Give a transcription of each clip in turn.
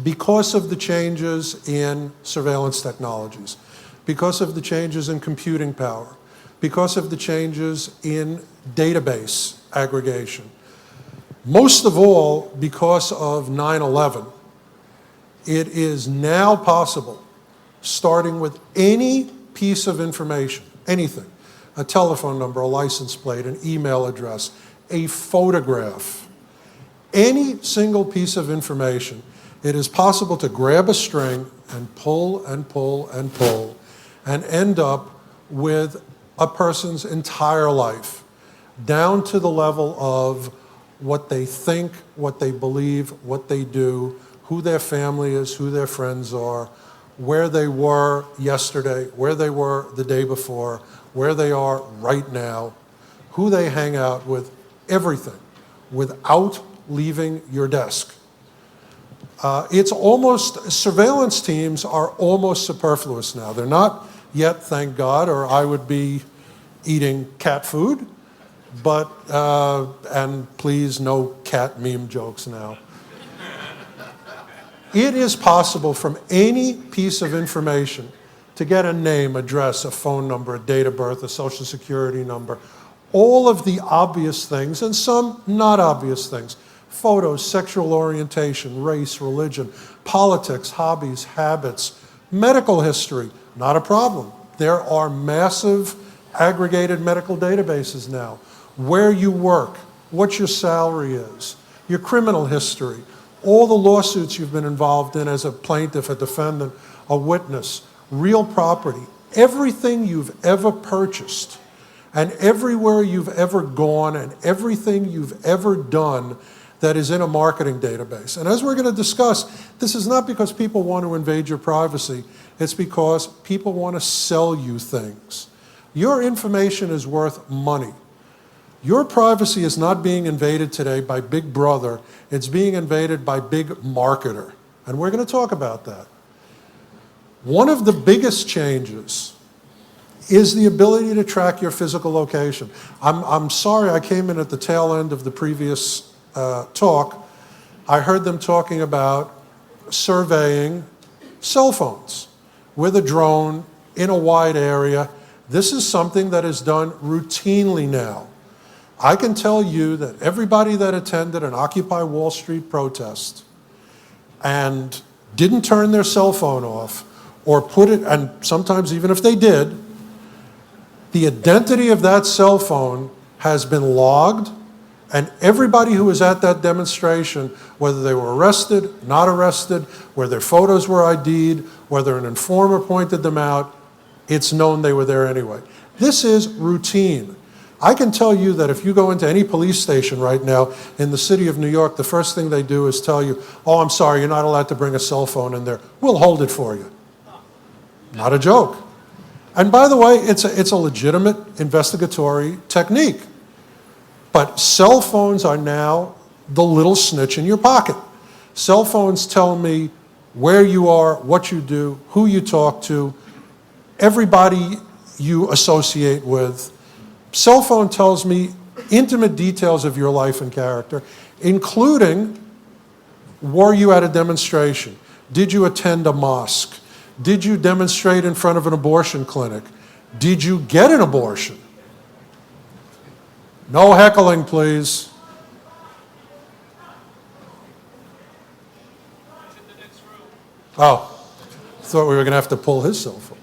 because of the changes in surveillance technologies, because of the changes in computing power, because of the changes in database aggregation, most of all because of 9/11, it is now possible, starting with any piece of information, anything, a telephone number, a license plate, an email address, a photograph, any single piece of information, it is possible to grab a string and pull and pull and pull and end up with a person's entire life, down to the level of what they think, what they believe, what they do, who their family is, who their friends are, where they were yesterday, where they were the day before, where they are right now, who they hang out with, everything, without leaving your desk. It's almost, surveillance teams are almost superfluous now. They're not yet, thank God, or I would be eating cat food. But, and please, no cat meme jokes now. It is possible from any piece of information to get a name, address, a phone number, a date of birth, a social security number, all of the obvious things and some not obvious things. Photos, sexual orientation, race, religion, politics, hobbies, habits, medical history, not a problem. There are massive aggregated medical databases now. Where you work, what your salary is, your criminal history, all the lawsuits you've been involved in as a plaintiff, a defendant, a witness, real property, everything you've ever purchased, and everywhere you've ever gone, and everything you've ever done that is in a marketing database. And as we're going to discuss, this is not because people want to invade your privacy, it's because people want to sell you things. Your information is worth money. Your privacy is not being invaded today by Big Brother, it's being invaded by Big Marketer. And we're going to talk about that. One of the biggest changes is the ability to track your physical location. I'm sorry I came in at the tail end of the previous talk. I heard them talking about surveying cell phones with a drone in a wide area. This is something that is done routinely now. I can tell you that everybody that attended an Occupy Wall Street protest and didn't turn their cell phone off or put it, and sometimes even if they did, the identity of that cell phone has been logged, and everybody who was at that demonstration, whether they were arrested, not arrested, where their photos were ID'd, whether an informer pointed them out, it's known they were there anyway. This is routine. I can tell you that if you go into any police station right now in the city of New York, the first thing they do is tell you, oh, I'm sorry, you're not allowed to bring a cell phone in there. We'll hold it for you. Not a joke. And by the way, it's a legitimate investigatory technique. But cell phones are now the little snitch in your pocket. Cell phones tell me where you are, what you do, who you talk to, everybody you associate with. Cell phone tells me intimate details of your life and character, including, were you at a demonstration? Did you attend a mosque? Did you demonstrate in front of an abortion clinic? Did you get an abortion? No heckling, please. Oh, thought we were going to have to pull his cell phone.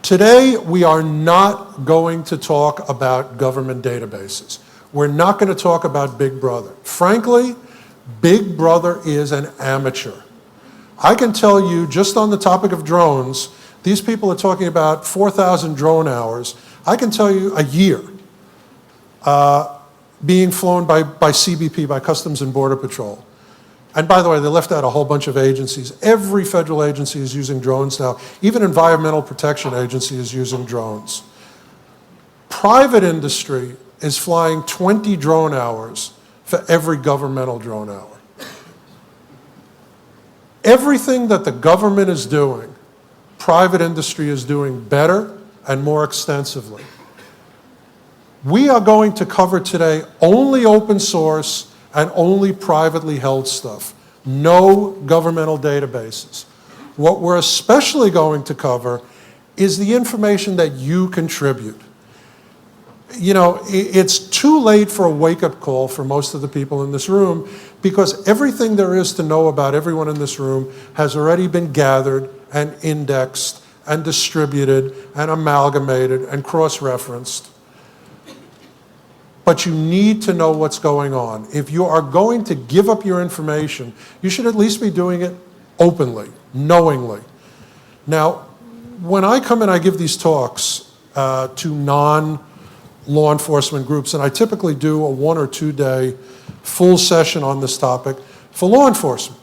Today, we are not going to talk about government databases. We're not going to talk about Big Brother. Frankly, Big Brother is an amateur. I can tell you, just on the topic of drones, these people are talking about 4,000 drone hours. I can tell you a year being flown by CBP, by Customs and Border Patrol. And by the way, they left out a whole bunch of agencies. Every federal agency is using drones now. Even Environmental Protection Agency is using drones. Private industry is flying 20 drone hours for every governmental drone hour. Everything that the government is doing, private industry is doing better and more extensively. We are going to cover today only open source and only privately held stuff. no governmental databases. What we're especially going to cover is the information that you contribute. You know, it's too late for a wake-up call for most of the people in this room, because everything there is to know about everyone in this room has already been gathered and indexed and distributed and amalgamated and cross-referenced. But you need to know what's going on. If you are going to give up your information, you should at least be doing it openly, knowingly. Now, when I come and I give these talks to non-law enforcement groups, and I typically do a 1 or 2 day full session on this topic for law enforcement,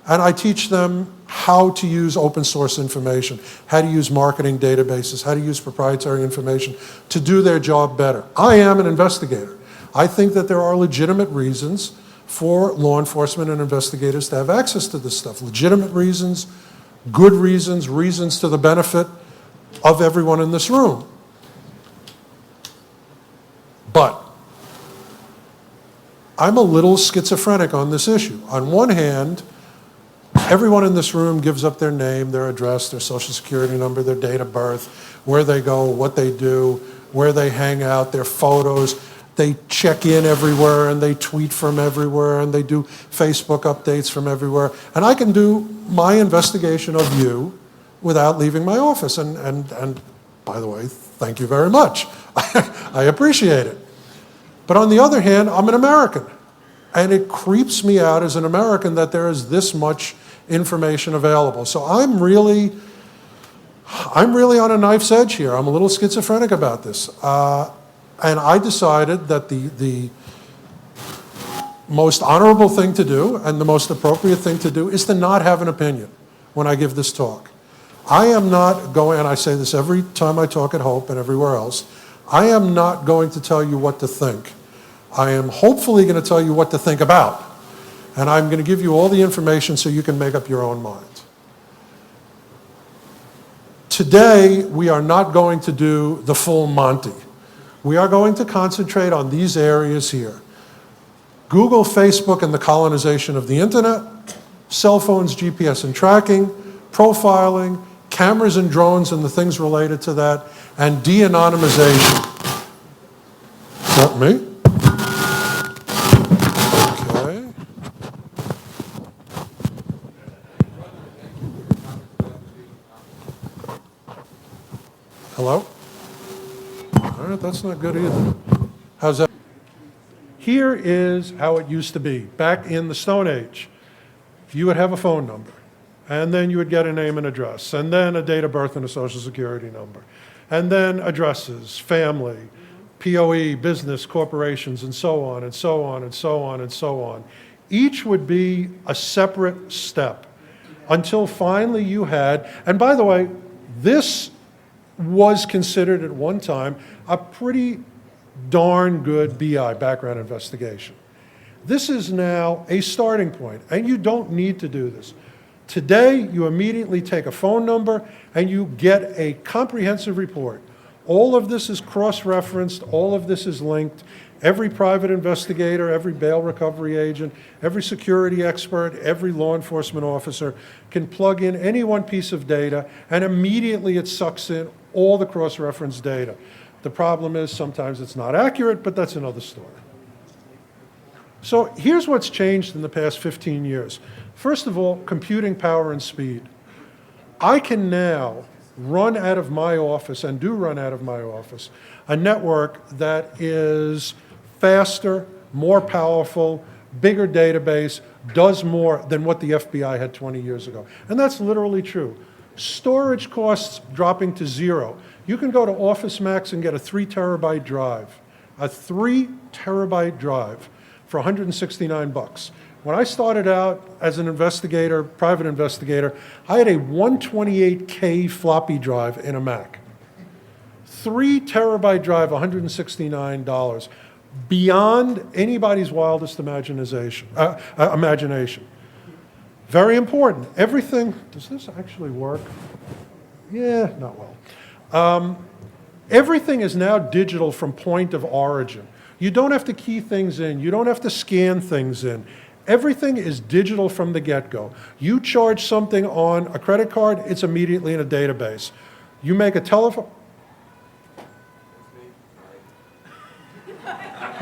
and I teach them how to use open source information, how to use marketing databases, how to use proprietary information to do their job better. I am an investigator. I think that there are legitimate reasons for law enforcement and investigators to have access to this stuff. Legitimate reasons, good reasons, reasons to the benefit of everyone in this room. But I'm a little schizophrenic on this issue. On one hand, everyone in this room gives up their name, their address, their social security number, their date of birth, where they go, what they do, where they hang out, their photos. They check in everywhere, and they tweet from everywhere, and they do Facebook updates from everywhere. And I can do my investigation of you without leaving my office. And by the way, thank you very much. I appreciate it. But on the other hand, I'm an American. And it creeps me out as an American that there is this much information available. So I'm really on a knife's edge here. I'm a little schizophrenic about this. And I decided that the most honorable thing to do and the most appropriate thing to do is to not have an opinion when I give this talk. I am not going, and I say this every time I talk at Hope and everywhere else, I am not going to tell you what to think. I am hopefully going to tell you what to think about. And I'm going to give you all the information so you can make up your own mind. Today, we are not going to do the full Monty. We are going to concentrate on these areas here. Google, Facebook, and the colonization of the internet, cell phones, GPS and tracking, profiling, cameras and drones and the things related to that, and de-anonymization. Is that me? Okay. Hello? All right, that's not good either. How's that? Here is how it used to be. Back in the Stone Age, you would have a phone number, and then you would get a name and address, and then a date of birth and a social security number, and then addresses, family, POE, business, corporations, and so on, and so on, and so on, and so on. Each would be a separate step until finally you had, and by the way, this was considered at one time a pretty darn good BI, background investigation. This is now a starting point, and you don't need to do this. Today, you immediately take a phone number and you get a comprehensive report. All of this is cross-referenced, all of this is linked. Every private investigator, every bail recovery agent, every security expert, every law enforcement officer can plug in any one piece of data, and immediately it sucks in all the cross-referenced data. The problem is sometimes it's not accurate, but that's another story. So here's what's changed in the past 15 years. First of all, computing power and speed. I can now run out of my office, and do run out of my office, a network that is faster, more powerful, bigger database, does more than what the FBI had 20 years ago. And that's literally true. Storage costs dropping to zero. You can go to Office Max and get a 3 terabyte drive. A 3 terabyte drive for $169. When I started out as an investigator, private investigator, I had a 128K floppy drive in a Mac. 3 terabyte drive, $169. Beyond anybody's wildest imagination. Very important. Everything, does this actually work? Yeah, not well. Everything is now digital from point of origin. You don't have to key things in. You don't have to scan things in. Everything is digital from the get-go. You charge something on a credit card, it's immediately in a database. You make a telephone...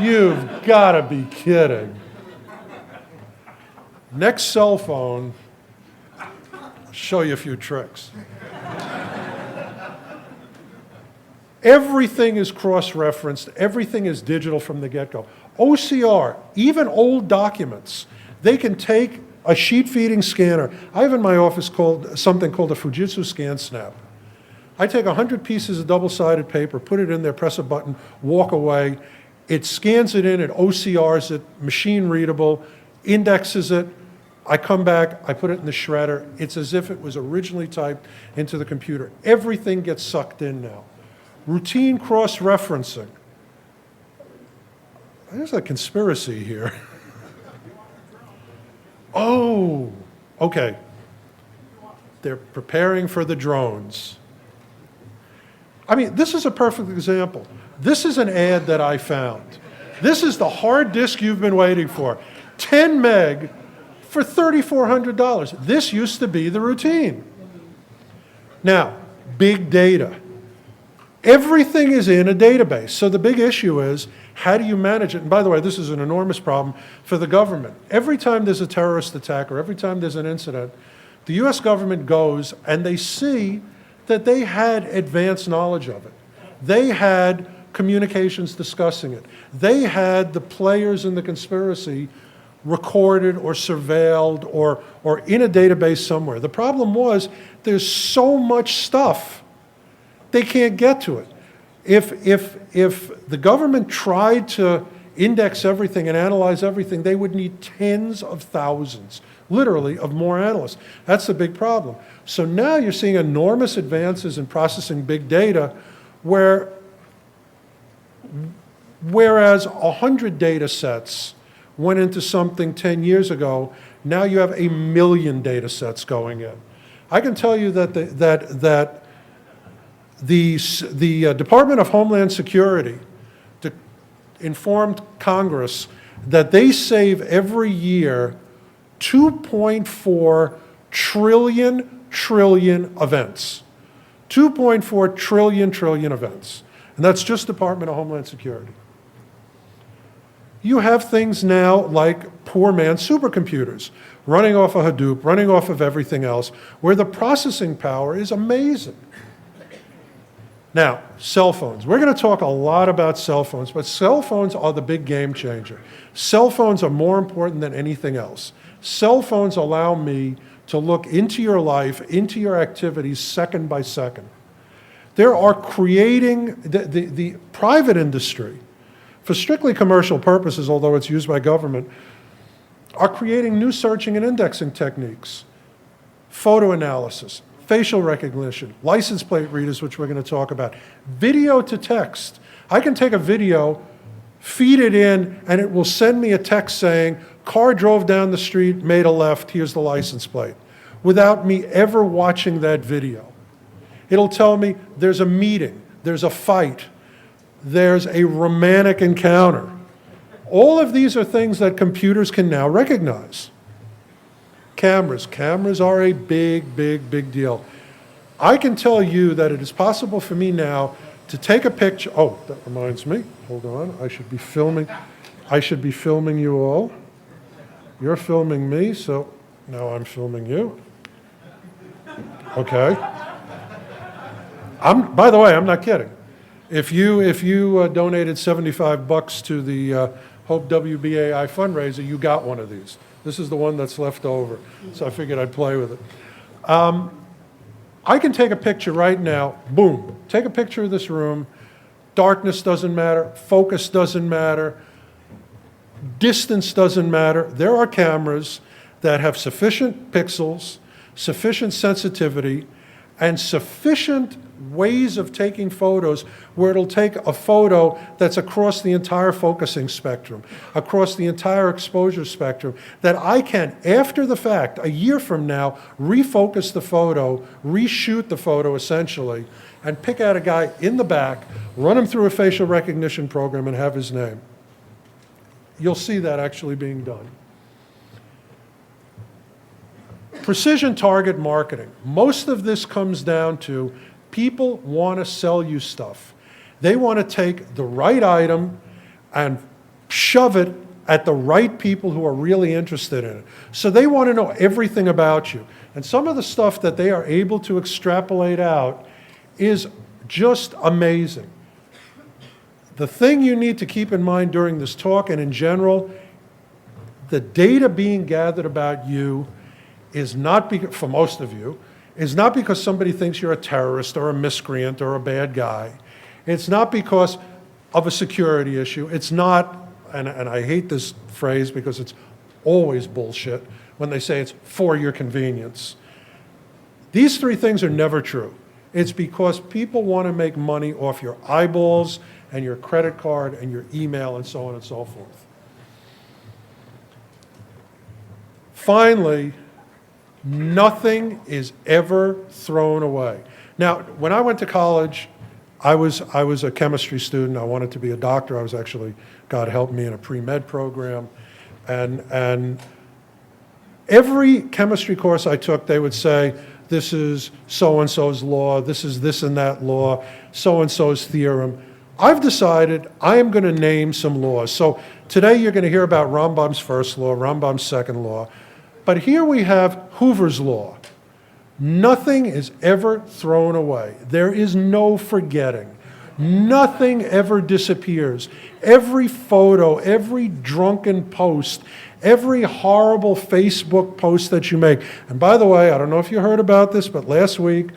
You've got to be kidding. Next cell phone, I'll show you a few tricks. Everything is cross-referenced. Everything is digital from the get-go. OCR, even old documents, they can take a sheet-feeding scanner. I have in my office something called a Fujitsu Scan Snap. I take 100 pieces of double-sided paper, put it in there, press a button, walk away. It scans it in, it OCRs it, machine readable, indexes it. I come back, I put it in the shredder. It's as if it was originally typed into the computer. Everything gets sucked in now. Routine cross-referencing. There's a conspiracy here. Oh, okay. They're preparing for the drones. I mean, this is a perfect example. This is an ad that I found. This is the hard disk you've been waiting for. 10 meg for $3,400. This used to be the routine. Now, big data. Everything is in a database. So the big issue is, how do you manage it? And by the way, this is an enormous problem for the government. Every time there's a terrorist attack or every time there's an incident, the US government goes and they see that they had advanced knowledge of it. They had communications discussing it. They had the players in the conspiracy recorded or surveilled or in a database somewhere. The problem was there's so much stuff, they can't get to it. If the government tried to index everything and analyze everything, they would need tens of thousands, literally, of more analysts. That's the big problem. So now you're seeing enormous advances in processing big data whereas 100 data sets went into something 10 years ago, now you have 1 million data sets going in. I can tell you that the Department of Homeland Security informed Congress that they save every year 2.4 trillion events. 2.4 trillion events. And that's just Department of Homeland Security. You have things now like poor man's supercomputers, running off of Hadoop, running off of everything else, where the processing power is amazing. Now, cell phones. We're going to talk a lot about cell phones, but cell phones are the big game changer. Cell phones are more important than anything else. Cell phones allow me to look into your life, into your activities, second by second. There are creating, the private industry, for strictly commercial purposes, although it's used by government, are creating new searching and indexing techniques. Photo analysis, facial recognition, license plate readers, which we're going to talk about, video to text. I can take a video, feed it in, and it will send me a text saying, car drove down the street, made a left, here's the license plate, without me ever watching that video. It'll tell me there's a meeting, there's a fight, there's a romantic encounter. All of these are things that computers can now recognize. Cameras. Cameras are a big deal. I can tell you that it is possible for me now to take a picture. Oh, that reminds me. Hold on. I should be filming you all. You're filming me, so now I'm filming you. Okay. By the way, I'm not kidding. If you donated $75 to the Hope WBAI fundraiser, you got one of these. This is the one that's left over, so I figured I'd play with it. I can take a picture right now, boom, take a picture of this room. Darkness doesn't matter, focus doesn't matter, distance doesn't matter. There are cameras that have sufficient pixels, sufficient sensitivity, and sufficient ways of taking photos where it'll take a photo that's across the entire focusing spectrum, across the entire exposure spectrum, that I can, after the fact, a year from now, refocus the photo, reshoot the photo essentially, and pick out a guy in the back, run him through a facial recognition program and have his name. You'll see that actually being done. Precision target marketing. Most of this comes down to people want to sell you stuff. They want to take the right item and shove it at the right people who are really interested in it. So they want to know everything about you. And some of the stuff that they are able to extrapolate out is just amazing. The thing you need to keep in mind during this talk and in general, the data being gathered about you is not, for most of you, is not because somebody thinks you're a terrorist or a miscreant or a bad guy. It's not because of a security issue. It's not, and I hate this phrase because it's always bullshit when they say it's for your convenience. These three things are never true. It's because people want to make money off your eyeballs and your credit card and your email and so on and so forth. Finally, nothing is ever thrown away. Now, when I went to college, I was a chemistry student. I wanted to be a doctor. I was actually, God help me, in a pre-med program. And every chemistry course I took, they would say, this is so-and-so's law, this is this and that law, so-and-so's theorem. I've decided I am going to name some laws. So today you're going to hear about Rambam's first law, Rambam's second law. But here we have Hoover's law. Nothing is ever thrown away. There is no forgetting. Nothing ever disappears. Every photo, every drunken post, every horrible Facebook post that you make. And by the way, I don't know if you heard about this, but last week,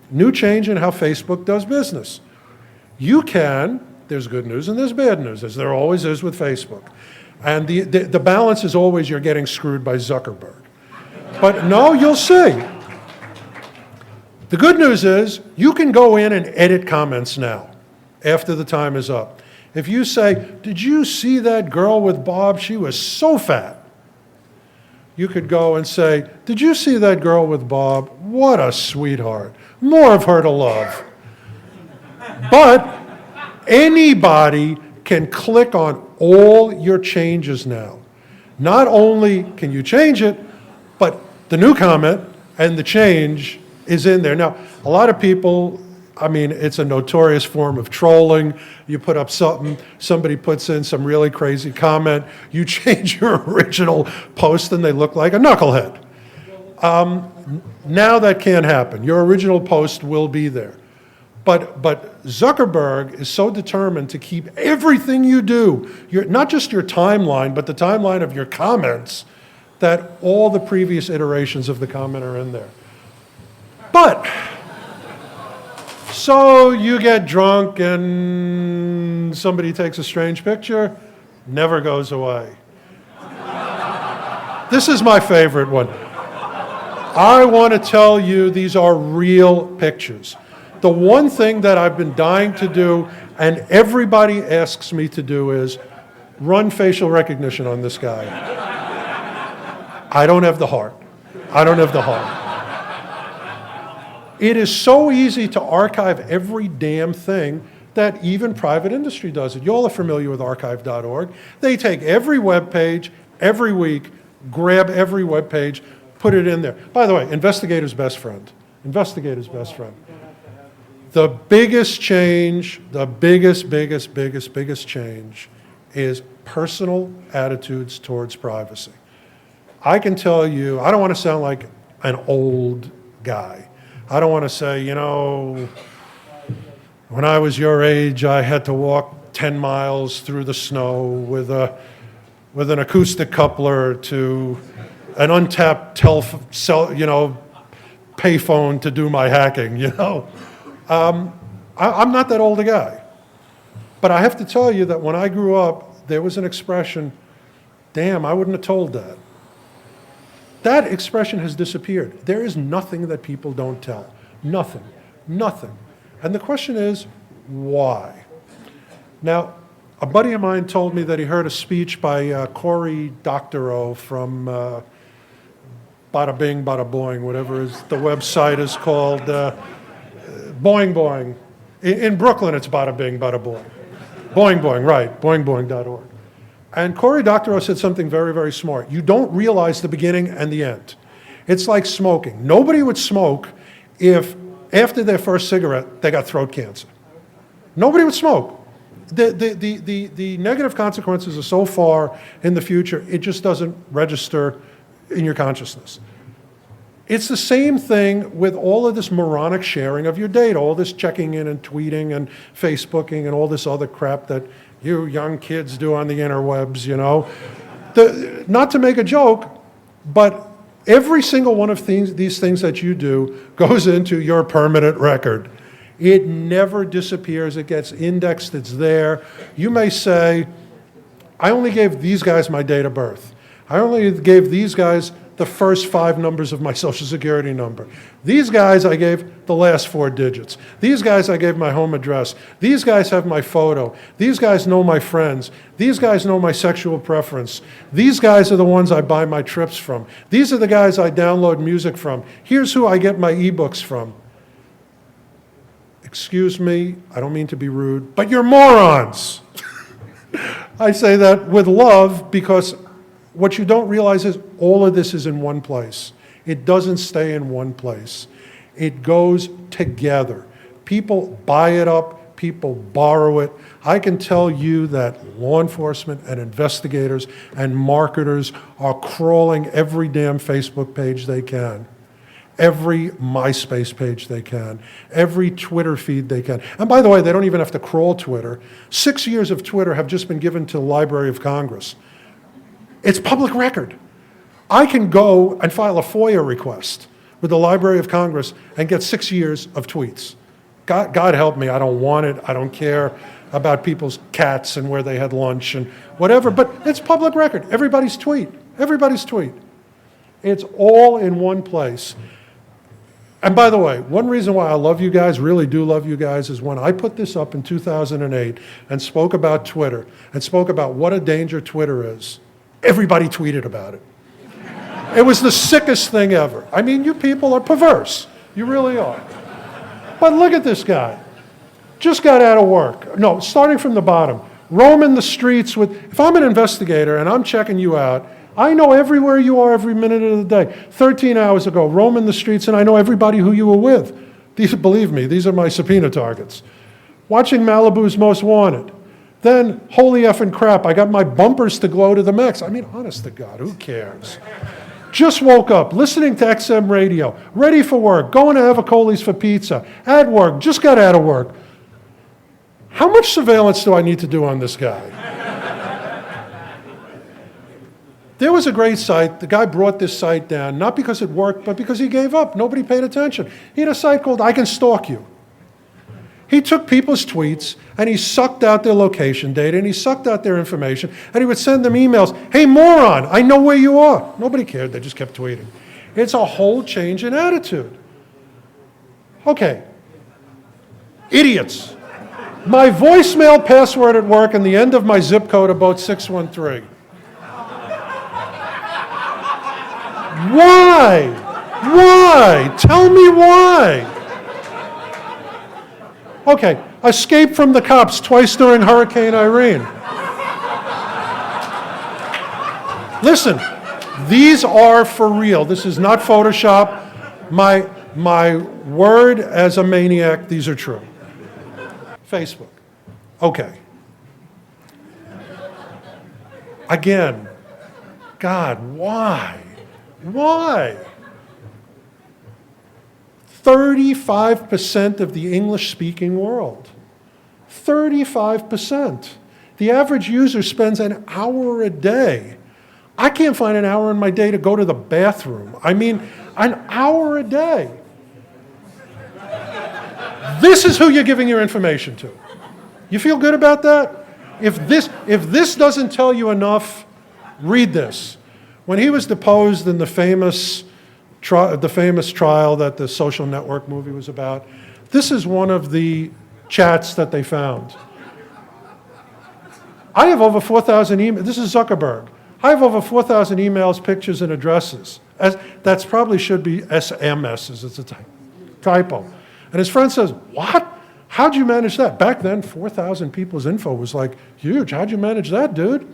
new change in how Facebook does business. You can, there's good news and there's bad news, as there always is with Facebook. And the balance is always you're getting screwed by Zuckerberg. But no, you'll see. The good news is you can go in and edit comments now after the time is up. If you say, did you see that girl with Bob? She was so fat. You could go and say, did you see that girl with Bob? What a sweetheart. More of her to love. But anybody can click on all your changes now. Not only can you change it, but the new comment and the change is in there. Now, a lot of people, I mean, it's a notorious form of trolling. You put up something, somebody puts in some really crazy comment, you change your original post and they look like a knucklehead. Now that can't happen. Your original post will be there. But Zuckerberg is so determined to keep everything you do, not just your timeline, but the timeline of your comments, that all the previous iterations of the comment are in there. But, so you get drunk and somebody takes a strange picture, never goes away. This is my favorite one. I want to tell you these are real pictures. The one thing that I've been dying to do, and everybody asks me to do, is run facial recognition on this guy. I don't have the heart. I don't have the heart. It is so easy to archive every damn thing that even private industry does it. You all are familiar with archive.org. They take every web page, every week, grab every web page, put it in there. By the way, investigator's best friend. Investigator's best friend. The biggest change, the biggest change is personal attitudes towards privacy. I can tell you, I don't want to sound like an old guy. I don't want to say, you know, when I was your age, I had to walk 10 miles through the snow with an acoustic coupler to an untapped payphone to do my hacking, you know. I'm not that old a guy. But I have to tell you that when I grew up, there was an expression, damn, I wouldn't have told that. That expression has disappeared. There is nothing that people don't tell. Nothing. Nothing. And the question is, why? Now, a buddy of mine told me that he heard a speech by Cory Doctorow from Bada Bing, Bada Boing, whatever the website is called. Boing Boing. In Brooklyn, it's Bada Bing, Bada Boing. Boing Boing, right, boingboing.org. And Cory Doctorow said something very, very smart. You don't realize the beginning and the end. It's like smoking. Nobody would smoke if after their first cigarette they got throat cancer. Nobody would smoke. The negative consequences are so far in the future, it just doesn't register in your consciousness. It's the same thing with all of this moronic sharing of your data, all this checking in and tweeting and Facebooking and all this other crap that you young kids do on the interwebs, you know. Not to make a joke, but every single one of these things that you do goes into your permanent record. It never disappears. It gets indexed. It's there. You may say, I only gave these guys my date of birth. I only gave these guys the first 5 numbers of my Social Security number. These guys I gave the last 4 digits. These guys I gave my home address. These guys have my photo. These guys know my friends. These guys know my sexual preference. These guys are the ones I buy my trips from. These are the guys I download music from. Here's who I get my ebooks from. Excuse me, I don't mean to be rude, but you're morons. I say that with love because what you don't realize is all of this is in one place. It doesn't stay in one place. It goes together. People buy it up, people borrow it. I can tell you that law enforcement and investigators and marketers are crawling every damn Facebook page they can, every MySpace page they can, every Twitter feed they can. And by the way, they don't even have to crawl Twitter. 6 years of Twitter have just been given to the Library of Congress. It's public record. I can go and file a FOIA request with the Library of Congress and get 6 years of tweets. God help me, I don't want it. I don't care about people's cats and where they had lunch and whatever, but it's public record. Everybody's tweet. Everybody's tweet. It's all in one place. And by the way, one reason why I love you guys, really do love you guys, is when I put this up in 2008 and spoke about Twitter and spoke about what a danger Twitter is, everybody tweeted about it. It was the sickest thing ever. I mean, you people are perverse. You really are. But look at this guy. Just got out of work. No, starting from the bottom. Roaming the streets with, if I'm an investigator and I'm checking you out, I know everywhere you are every minute of the day. 13 hours ago, roaming the streets, and I know everybody who you were with. Believe me, these are my subpoena targets. Watching Malibu's Most Wanted. Then, holy effing crap, I got my bumpers to glow to the max. I mean, honest to God, who cares? Just woke up, listening to XM radio, ready for work, going to Avicoli's for pizza, at work, just got out of work. How much surveillance do I need to do on this guy? There was a great site. The guy brought this site down, not because it worked, but because he gave up. Nobody paid attention. He had a site called I Can Stalk You. He took people's tweets, and he sucked out their location data, and he sucked out their information, and he would send them emails. Hey, moron, I know where you are. Nobody cared. They just kept tweeting. It's a whole change in attitude. Okay. Idiots. My voicemail password at work and the end of my zip code are both 613. Why? Why? Tell me why. Okay, escaped from the cops twice during Hurricane Irene. Listen, these are for real. This is not Photoshop. My word as a maniac, these are true. Facebook. Okay. Again, God, why? Why? 35% of the English-speaking world. 35%. The average user spends an hour a day. I can't find an hour in my day to go to the bathroom. I mean, an hour a day. This is who you're giving your information to. You feel good about that? If this doesn't tell you enough, read this. When he was deposed in the famous trial that the Social Network movie was about, this is one of the chats that they found. I have over 4,000 emails. This is Zuckerberg. I have over 4,000 emails, pictures, and addresses. That's probably should be SMSs. It's a typo. And his friend says, what? How'd you manage that? Back then, 4,000 people's info was like huge. How'd you manage that, dude?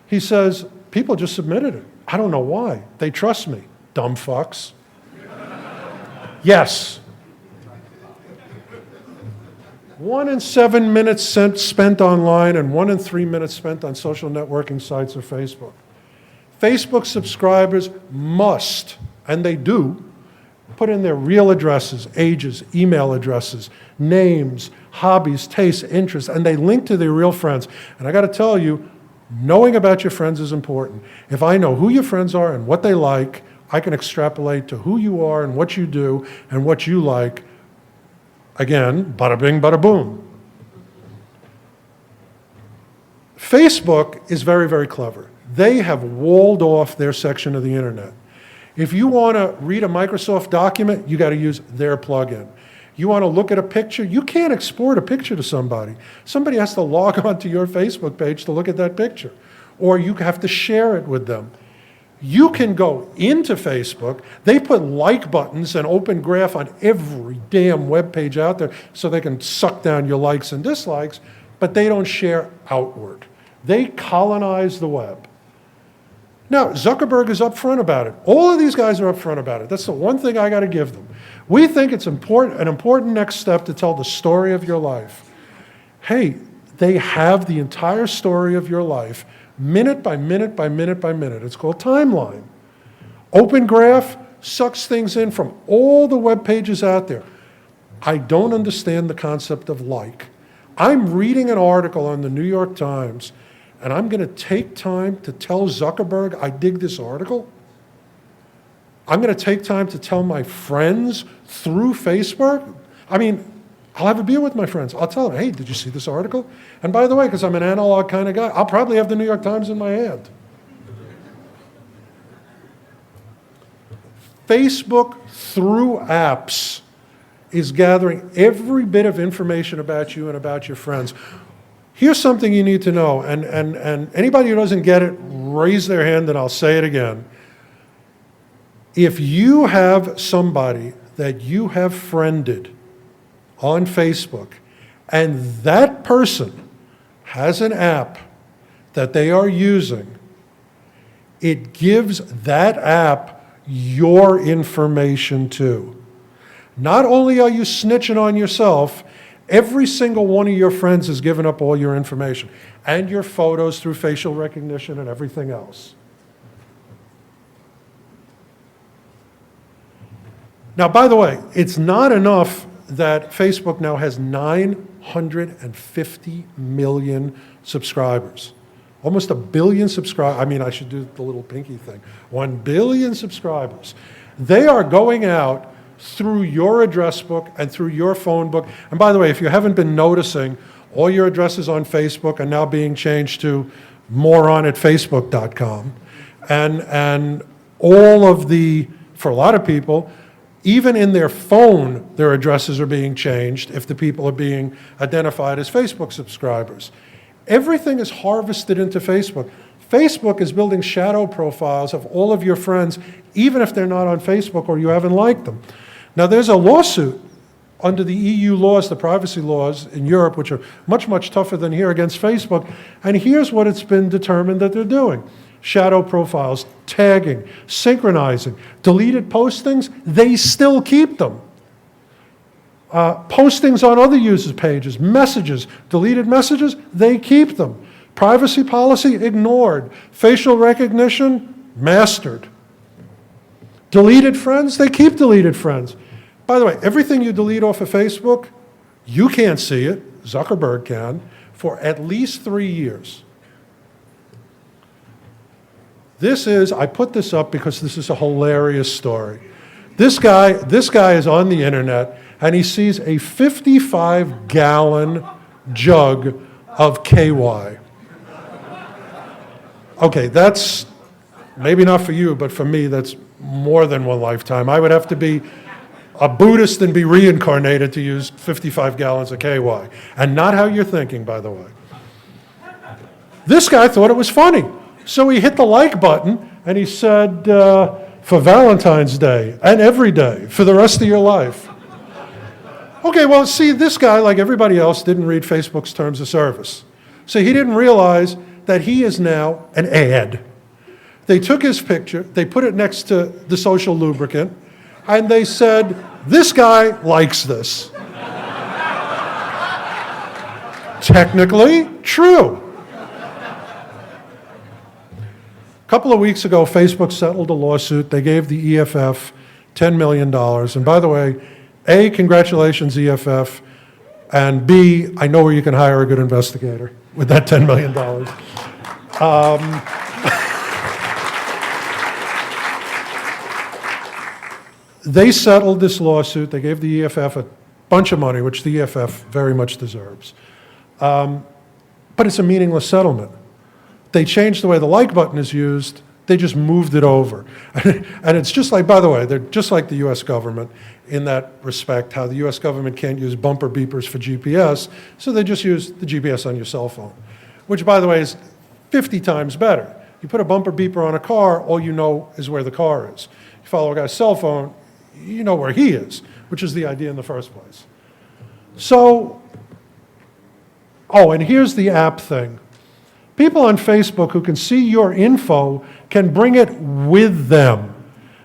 He says, people just submitted it. I don't know why. They trust me. dumb fucks. Yes. 1 in 7 minutes spent online and 1 in 3 minutes spent on social networking sites or Facebook. Facebook subscribers must, and they do, put in their real addresses, ages, email addresses, names, hobbies, tastes, interests, and they link to their real friends. And I got to tell you, knowing about your friends is important. If I know who your friends are and what they like, I can extrapolate to who you are and what you do and what you like. Again, bada bing, bada boom. Facebook is very, very clever. They have walled off their section of the internet. If you want to read a Microsoft document, you got to use their plugin. You want to look at a picture, you can't export a picture to somebody. Somebody has to log on to your Facebook page to look at that picture, or you have to share it with them. You can go into Facebook. They put like buttons and open graph on every damn web page out there so they can suck down your likes and dislikes, but they don't share outward. They colonize the web. Now, Zuckerberg is upfront about it. All of these guys are upfront about it. That's the one thing I got to give them. We think it's an important next step to tell the story of your life. Hey, they have the entire story of your life, minute by minute by minute by minute. It's called timeline. Open Graph sucks things in from all the web pages out there. I don't understand the concept of like. I'm reading an article on the New York Times, and I'm going to take time to tell Zuckerberg I dig this article? I'm going to take time to tell my friends through Facebook? I mean, I'll have a beer with my friends. I'll tell them, hey, did you see this article? And by the way, because I'm an analog kind of guy, I'll probably have the New York Times in my hand. Facebook, through apps, is gathering every bit of information about you and about your friends. Here's something you need to know, and anybody who doesn't get it, raise their hand and I'll say it again. If you have somebody that you have friended on Facebook, and that person has an app that they are using, it gives that app your information too. Not only are you snitching on yourself, every single one of your friends has given up all your information and your photos through facial recognition and everything else. Now, by the way, it's not enough that Facebook now has 950 million subscribers. Almost 1 billion subscribers. I mean, I should do the little pinky thing. 1 billion subscribers. They are going out through your address book and through your phone book. And by the way, if you haven't been noticing, all your addresses on Facebook are now being changed to moron@facebook.com. And all of the, for a lot of people, even in their phone, their addresses are being changed if the people are being identified as Facebook subscribers. Everything is harvested into Facebook. Facebook is building shadow profiles of all of your friends, even if they're not on Facebook or you haven't liked them. Now, there's a lawsuit under the EU laws, the privacy laws in Europe, which are much, much tougher than here, against Facebook. And here's what it's been determined that they're doing. Shadow profiles, tagging, synchronizing, deleted postings, they still keep them. Postings on other users' pages, messages, deleted messages, they keep them. Privacy policy, ignored. Facial recognition, mastered. Deleted friends, they keep deleted friends. By the way, everything you delete off of Facebook, you can't see it, Zuckerberg can, for at least 3 years. I put this up because this is a hilarious story. This guy is on the internet and he sees a 55-gallon jug of KY. Okay, that's maybe not for you, but for me, that's more than one lifetime. I would have to be a Buddhist and be reincarnated to use 55 gallons of KY. And not how you're thinking, by the way. This guy thought it was funny. So he hit the like button and he said, for Valentine's Day and every day for the rest of your life. Okay, well, see, this guy, like everybody else, didn't read Facebook's terms of service. So he didn't realize that he is now an ad. They took his picture, they put it next to the social lubricant, and they said, this guy likes this. Technically true. A couple of weeks ago, Facebook settled a lawsuit. They gave the EFF $10 million. And by the way, A, congratulations, EFF, and B, I know where you can hire a good investigator with that $10 million. They settled this lawsuit. They gave the EFF a bunch of money, which the EFF very much deserves. But it's a meaningless settlement. They changed the way the like button is used. They just moved it over. And it's just like, by the way, they're just like the US government in that respect, how the US government can't use bumper beepers for GPS, so they just use the GPS on your cell phone, which, by the way, is 50 times better. You put a bumper beeper on a car, all you know is where the car is. You follow a guy's cell phone, you know where he is, which is the idea in the first place. So, and here's the app thing. People on Facebook who can see your info can bring it with them.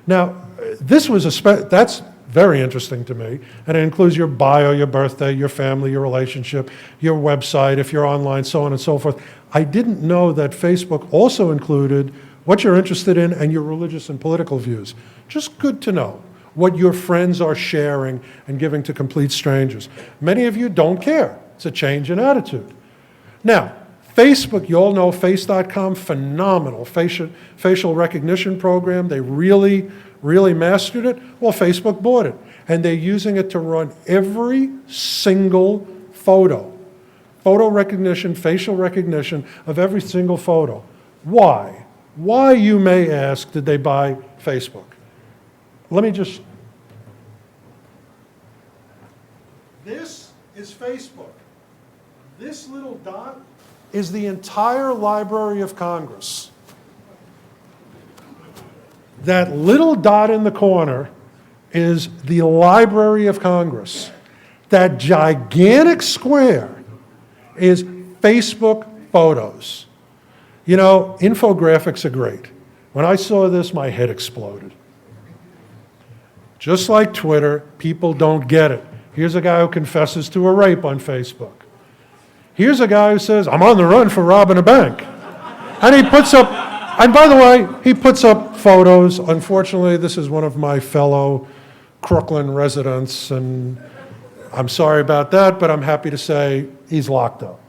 Now, this was that's very interesting to me, and it includes your bio, your birthday, your family, your relationship, your website, if you're online, so on and so forth. I didn't know that Facebook also included what you're interested in and your religious and political views. Just good to know what your friends are sharing and giving to complete strangers. Many of you don't care. It's a change in attitude. Now, Facebook, you all know Face.com, phenomenal facial recognition program. They really, really mastered it. Well, Facebook bought it, and they're using it to run every single photo recognition, facial recognition of every single photo. Why? Why, you may ask, did they buy Facebook? Let me just... This is Facebook. This little dot is the entire Library of Congress. That little dot in the corner is the Library of Congress. That gigantic square is Facebook photos. You know, infographics are great. When I saw this, my head exploded. Just like Twitter, people don't get it. Here's a guy who confesses to a rape on Facebook. Here's a guy who says, I'm on the run for robbing a bank. And he puts up, and by the way, he puts up photos. Unfortunately, this is one of my fellow Crooklyn residents, and I'm sorry about that, but I'm happy to say he's locked up.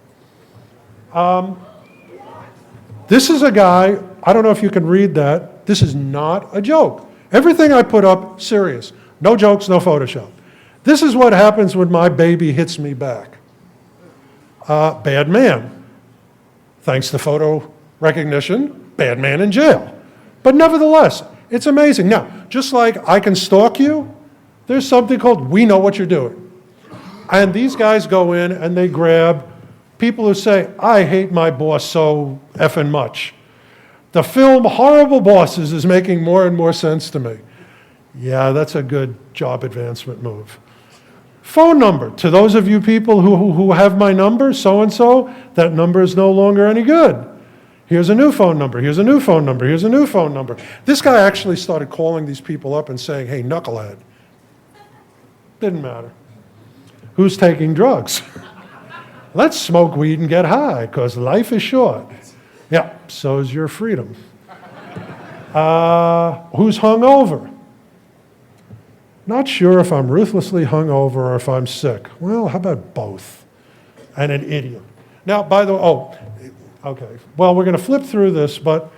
This is a guy, I don't know if you can read that. This is not a joke. Everything I put up, serious. No jokes, no Photoshop. This is what happens when my baby hits me back. Bad man. Thanks to photo recognition, bad man in jail. But nevertheless, it's amazing. Now, just like I can stalk you, there's something called we know what you're doing. And these guys go in and they grab people who say, I hate my boss so effing much. The film Horrible Bosses is making more and more sense to me. Yeah, that's a good job advancement move. Phone number. To those of you people who have my number, so-and-so, that number is no longer any good. Here's a new phone number, here's a new phone number, here's a new phone number. This guy actually started calling these people up and saying, hey, knucklehead. Didn't matter. Who's taking drugs? Let's smoke weed and get high, because life is short. Yeah, so is your freedom. Who's hungover? Not sure if I'm ruthlessly hungover or if I'm sick. Well, how about both? And an idiot. Now, by the way, okay. Well, we're going to flip through this, but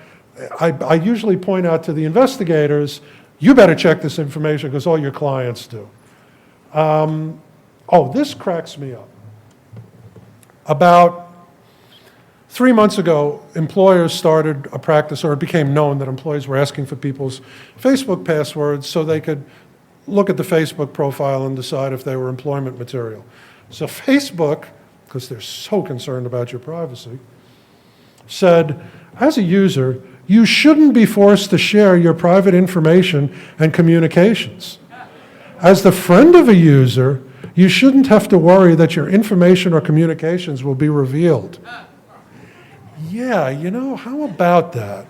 I usually point out to the investigators, you better check this information because all your clients do. This cracks me up. About 3 months ago, employers started a practice, or it became known that employees were asking for people's Facebook passwords so they could look at the Facebook profile and decide if they were employment material. So Facebook, because they're so concerned about your privacy, said, as a user, you shouldn't be forced to share your private information and communications. As the friend of a user, you shouldn't have to worry that your information or communications will be revealed. Yeah, you know, how about that?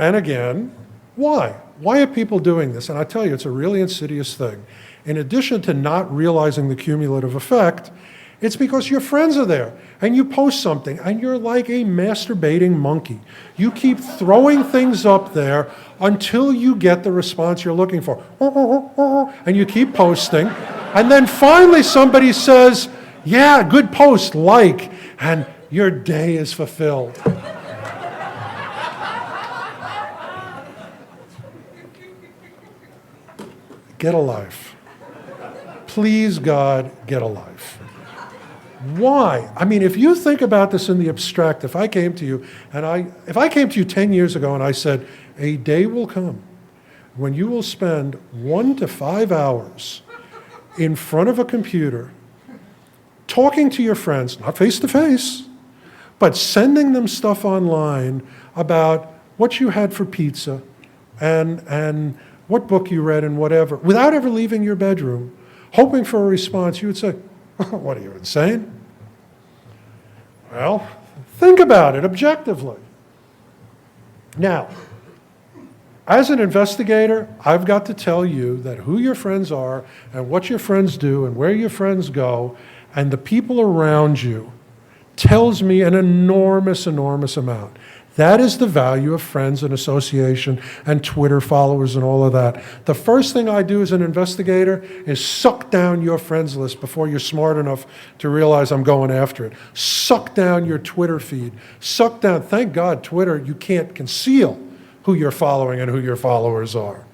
And again, why? Why are people doing this? And I tell you, it's a really insidious thing. In addition to not realizing the cumulative effect, it's because your friends are there and you post something and you're like a masturbating monkey. You keep throwing things up there until you get the response you're looking for. And you keep posting. And then finally somebody says, yeah, good post, like, and your day is fulfilled. Get a life. Please, God, get a life. Why? I mean, if you think about this in the abstract, if I came to you 10 years ago and I said, a day will come when you will spend 1 to 5 hours in front of a computer talking to your friends, not face to face, but sending them stuff online about what you had for pizza and what book you read and whatever, without ever leaving your bedroom, hoping for a response, you would say, what are you, insane? Well, think about it objectively. Now, as an investigator, I've got to tell you that who your friends are and what your friends do and where your friends go and the people around you tells me an enormous, enormous amount. That is the value of friends and association and Twitter followers and all of that. The first thing I do as an investigator is suck down your friends list before you're smart enough to realize I'm going after it. Suck down your Twitter feed. Suck down, thank God, Twitter, you can't conceal who you're following and who your followers are.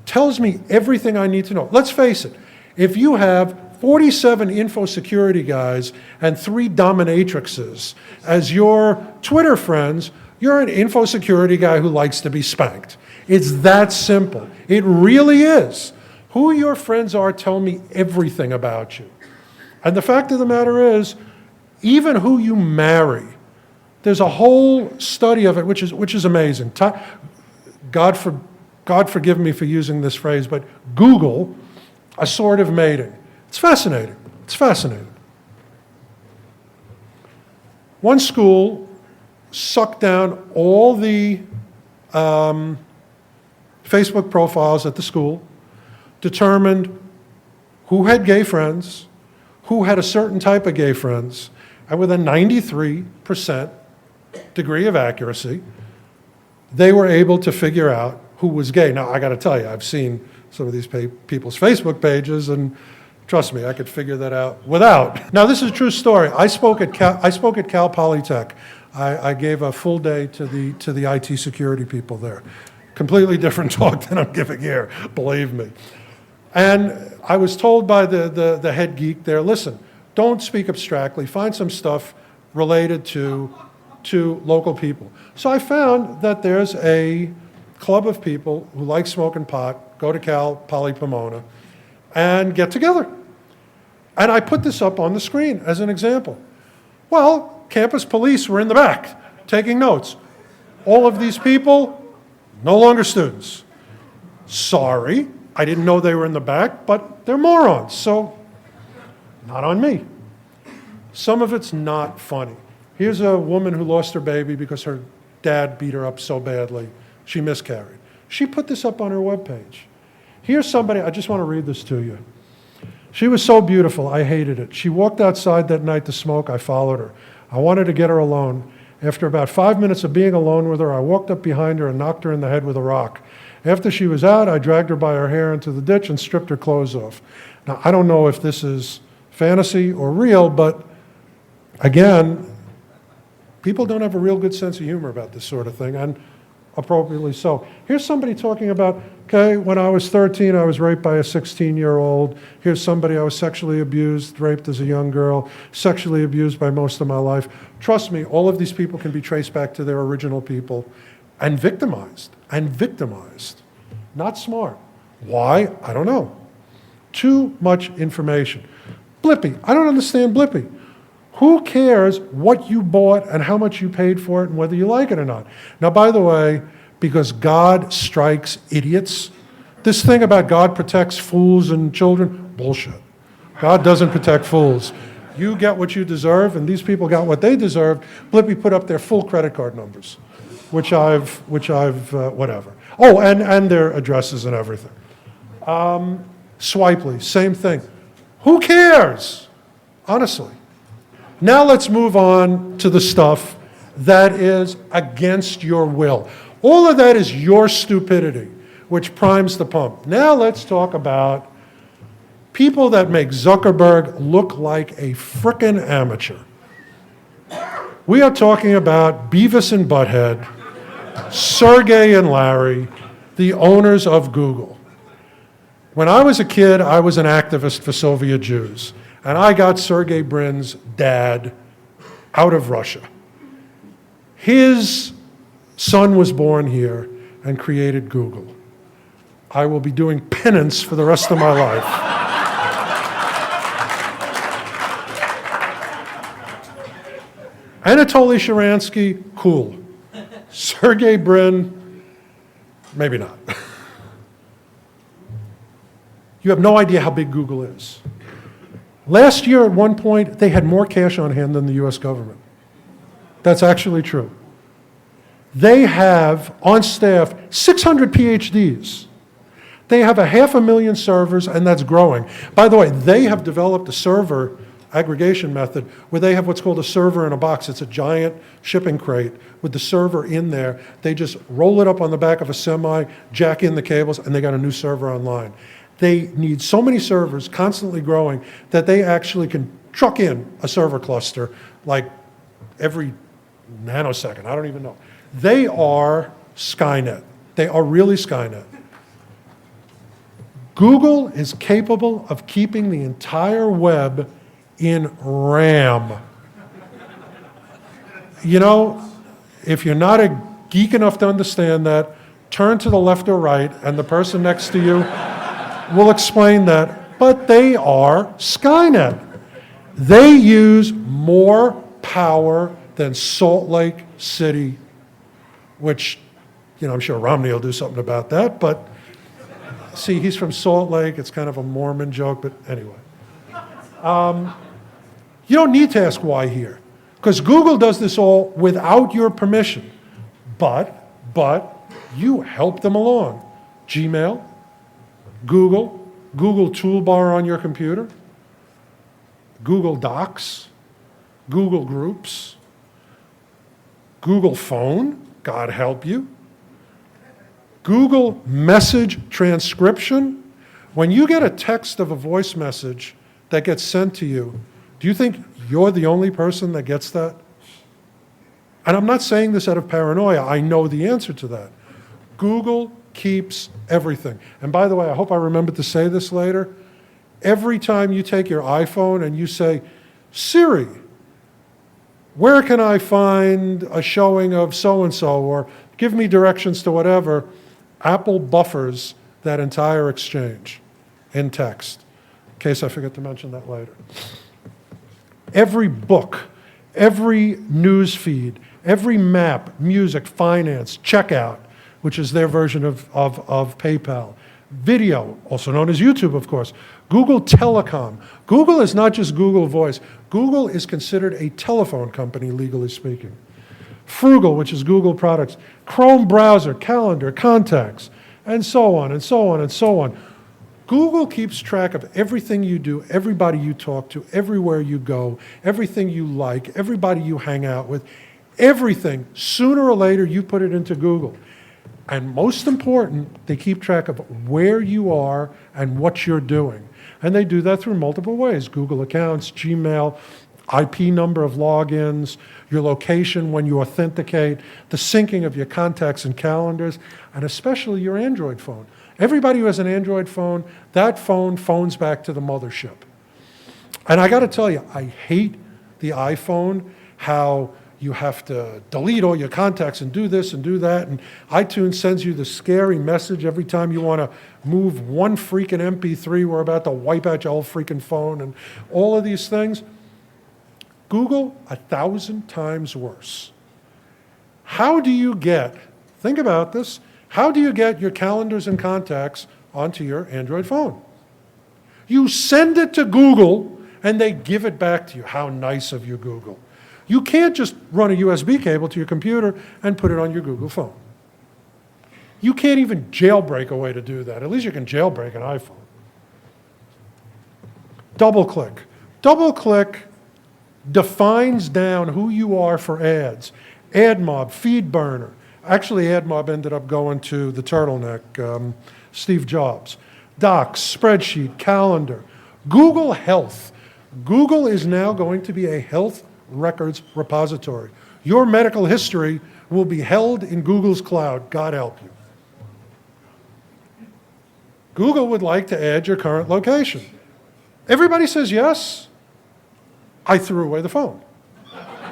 Tells me everything I need to know. Let's face it, if you have 47 info security guys and 3 dominatrixes as your Twitter friends, you're an info security guy who likes to be spanked. It's that simple. It really is. Who your friends are tell me everything about you. And the fact of the matter is, even who you marry, there's a whole study of it which is amazing. God forgive me for using this phrase, but Google assortative mating. It's fascinating. It's fascinating. One school sucked down all the Facebook profiles at the school, determined who had gay friends, who had a certain type of gay friends, and with a 93% degree of accuracy, they were able to figure out who was gay. Now, I got to tell you, I've seen some of these people's Facebook pages, and trust me, I could figure that out without. Now, this is a true story. I spoke at Cal Polytech. I gave a full day to the IT security people there. Completely different talk than I'm giving here, believe me. And I was told by the head geek there, listen, don't speak abstractly. Find some stuff related to local people. So I found that there's a club of people who like smoking pot, go to Cal Poly Pomona, and get together. And I put this up on the screen as an example. Well, campus police were in the back taking notes. All of these people, no longer students. Sorry, I didn't know they were in the back, but they're morons, so not on me. Some of it's not funny. Here's a woman who lost her baby because her dad beat her up so badly, she miscarried. She put this up on her webpage. Here's somebody, I just want to read this to you. She was so beautiful, I hated it. She walked outside that night to smoke, I followed her. I wanted to get her alone. After about 5 minutes of being alone with her, I walked up behind her and knocked her in the head with a rock. After she was out, I dragged her by her hair into the ditch and stripped her clothes off. Now, I don't know if this is fantasy or real, but again, people don't have a real good sense of humor about this sort of thing, and appropriately so. Here's somebody talking about, okay, when I was 13, I was raped by a 16-year-old. Here's somebody I was sexually abused, raped as a young girl, sexually abused by most of my life. Trust me, all of these people can be traced back to their original people and victimized. Not smart. Why? I don't know. Too much information. Blippy. I don't understand Blippy. Who cares what you bought and how much you paid for it and whether you like it or not? Now, by the way, because God strikes idiots, this thing about God protects fools and children, bullshit. God doesn't protect fools. You get what you deserve, and these people got what they deserved. Blippy put up their full credit card numbers. whatever. Oh, and their addresses and everything. Swipely, same thing. Who cares? Honestly. Now let's move on to the stuff that is against your will. All of that is your stupidity, which primes the pump. Now let's talk about people that make Zuckerberg look like a frickin' amateur. We are talking about Beavis and Butthead, Sergey and Larry, the owners of Google. When I was a kid, I was an activist for Soviet Jews, and I got Sergey Brin's dad out of Russia. His son was born here and created Google. I will be doing penance for the rest of my life. Anatoly Sharansky, cool. Sergey Brin, maybe not. You have no idea how big Google is. Last year, at one point, they had more cash on hand than the US government. That's actually true. They have, on staff, 600 PhDs. They have 500,000 servers, and that's growing. By the way, they have developed a server aggregation method where they have what's called a server in a box. It's a giant shipping crate with the server in there. They just roll it up on the back of a semi, jack in the cables, and they got a new server online. They need so many servers constantly growing that they actually can truck in a server cluster like every nanosecond. I don't even know. They are Skynet. They are really Skynet. Google is capable of keeping the entire web in RAM. You know, if you're not a geek enough to understand that, turn to the left or right, and the person next to you will explain that. But they are Skynet. They use more power than Salt Lake City, which, you know, I'm sure Romney will do something about that, but see, he's from Salt Lake. It's kind of a Mormon joke, but anyway. You don't need to ask why here, because Google does this all without your permission. But you help them along. Gmail, Google Toolbar on your computer, Google Docs, Google Groups, Google Phone, God help you, Google Message Transcription. When you get a text of a voice message that gets sent to you, do you think you're the only person that gets that? And I'm not saying this out of paranoia. I know the answer to that. Google keeps everything. And by the way, I hope I remember to say this later. Every time you take your iPhone and you say, Siri, where can I find a showing of so-and-so, or give me directions to whatever, Apple buffers that entire exchange in text, in case I forget to mention that later. Every book, every news feed, every map, music, finance, checkout, which is their version of PayPal, video, also known as YouTube, of course, Google Telecom. Google is not just Google Voice. Google is considered a telephone company, legally speaking. Frugal, which is Google products, Chrome browser, calendar, contacts, and so on, and so on, and so on. Google keeps track of everything you do, everybody you talk to, everywhere you go, everything you like, everybody you hang out with, everything. Sooner or later, you put it into Google. And most important, they keep track of where you are and what you're doing. And they do that through multiple ways: Google accounts, Gmail, IP number of logins, your location when you authenticate, the syncing of your contacts and calendars, and especially your Android phone. Everybody who has an Android phone, that phone phones back to the mothership. And I got to tell you, I hate the iPhone, how you have to delete all your contacts and do this and do that, and iTunes sends you the scary message every time you want to move one freaking MP3, we're about to wipe out your whole freaking phone, and all of these things. Google, 1,000 times worse. How do you get, think about this, how do you get your calendars and contacts onto your Android phone? You send it to Google, and they give it back to you. How nice of you, Google. You can't just run a USB cable to your computer and put it on your Google phone. You can't even jailbreak a way to do that. At least you can jailbreak an iPhone. DoubleClick. DoubleClick defines down who you are for ads. AdMob, FeedBurner. Actually, AdMob ended up going to the turtleneck, Steve Jobs. Docs, spreadsheet, calendar. Google Health. Google is now going to be a health records repository. Your medical history will be held in Google's cloud. God help you. Google would like to add your current location. Everybody says yes. I threw away the phone.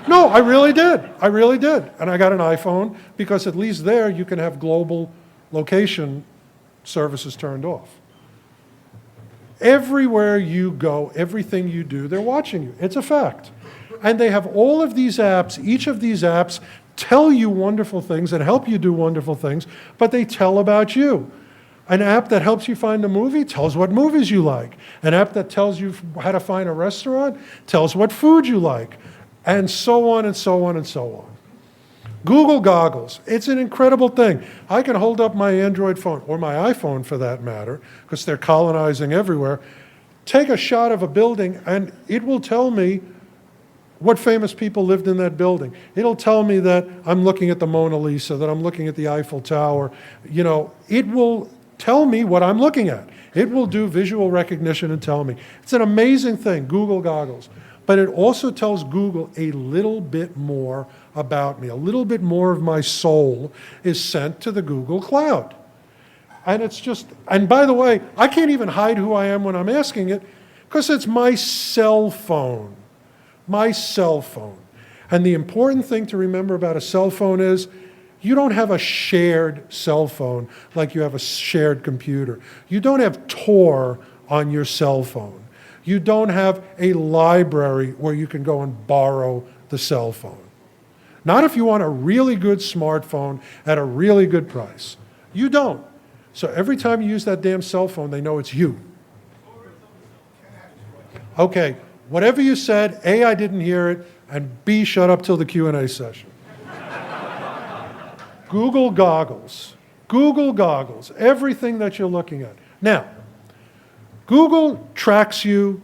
No, I really did. I really did. And I got an iPhone because at least there you can have global location services turned off. Everywhere you go, everything you do, they're watching you. It's a fact. And they have all of these apps. Each of these apps tell you wonderful things and help you do wonderful things, but they tell about you. An app that helps you find a movie tells what movies you like. An app that tells you how to find a restaurant tells what food you like, and so on and so on and so on. Google Goggles, it's an incredible thing. I can hold up my Android phone, or my iPhone for that matter, because they're colonizing everywhere, take a shot of a building, and it will tell me what famous people lived in that building. It'll tell me that I'm looking at the Mona Lisa, that I'm looking at the Eiffel Tower. You know, it will tell me what I'm looking at. It will do visual recognition and tell me. It's an amazing thing, Google Goggles. But it also tells Google a little bit more about me. A little bit more of my soul is sent to the Google Cloud. And it's just, and by the way, I can't even hide who I am when I'm asking it, because it's my cell phone. My cell phone. And the important thing to remember about a cell phone is you don't have a shared cell phone like you have a shared computer. You don't have Tor on your cell phone. You don't have a library where you can go and borrow the cell phone. Not if you want a really good smartphone at a really good price. You don't. So every time you use that damn cell phone, they know it's you. Okay, whatever you said, A, I didn't hear it, and B, shut up till the Q&A session. Google Goggles. Google Goggles. Everything that you're looking at. Now, Google tracks you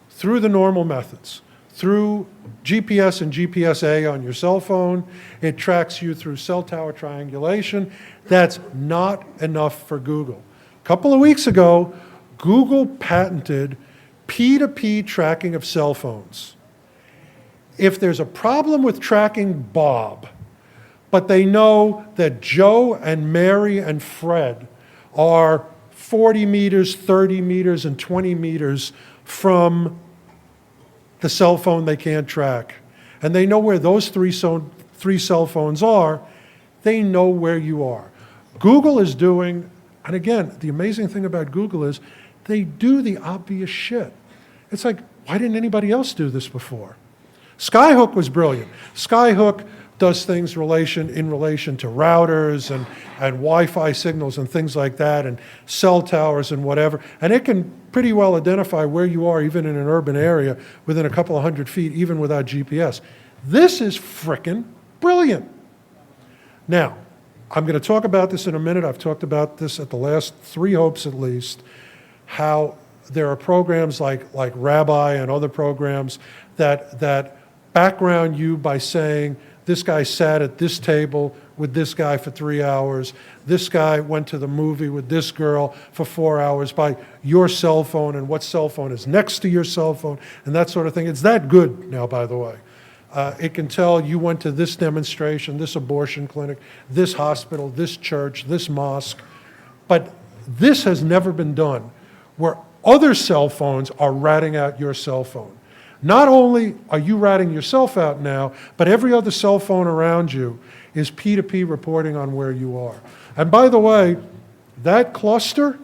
through the normal methods. Through GPS and GPS-A on your cell phone. It tracks you through cell tower triangulation. That's not enough for Google. A couple of weeks ago, Google patented P2P tracking of cell phones. If there's a problem with tracking Bob, but they know that Joe and Mary and Fred are 40 meters, 30 meters, and 20 meters from the cell phone they can't track, and they know where those three cell phones are, they know where you are. Google is doing, and again, the amazing thing about Google is they do the obvious shit. It's like, why didn't anybody else do this before? Skyhook was brilliant. Skyhook does things in relation to routers and Wi-Fi signals and things like that, and cell towers and whatever. And it can pretty well identify where you are, even in an urban area, within a couple of 100 feet, even without GPS. This is frickin' brilliant. Now, I'm going to talk about this in a minute. I've talked about this at the last 3 Hopes at least, how there are programs like Rabbi and other programs that background you by saying, this guy sat at this table with this guy for 3 hours. This guy went to the movie with this girl for 4 hours by your cell phone and what cell phone is next to your cell phone and that sort of thing. It's that good now, by the way. It can tell you went to this demonstration, this abortion clinic, this hospital, this church, this mosque. But this has never been done where other cell phones are ratting out your cell phone. Not only are you ratting yourself out now, but every other cell phone around you is P2P reporting on where you are. And by the way, that cluster,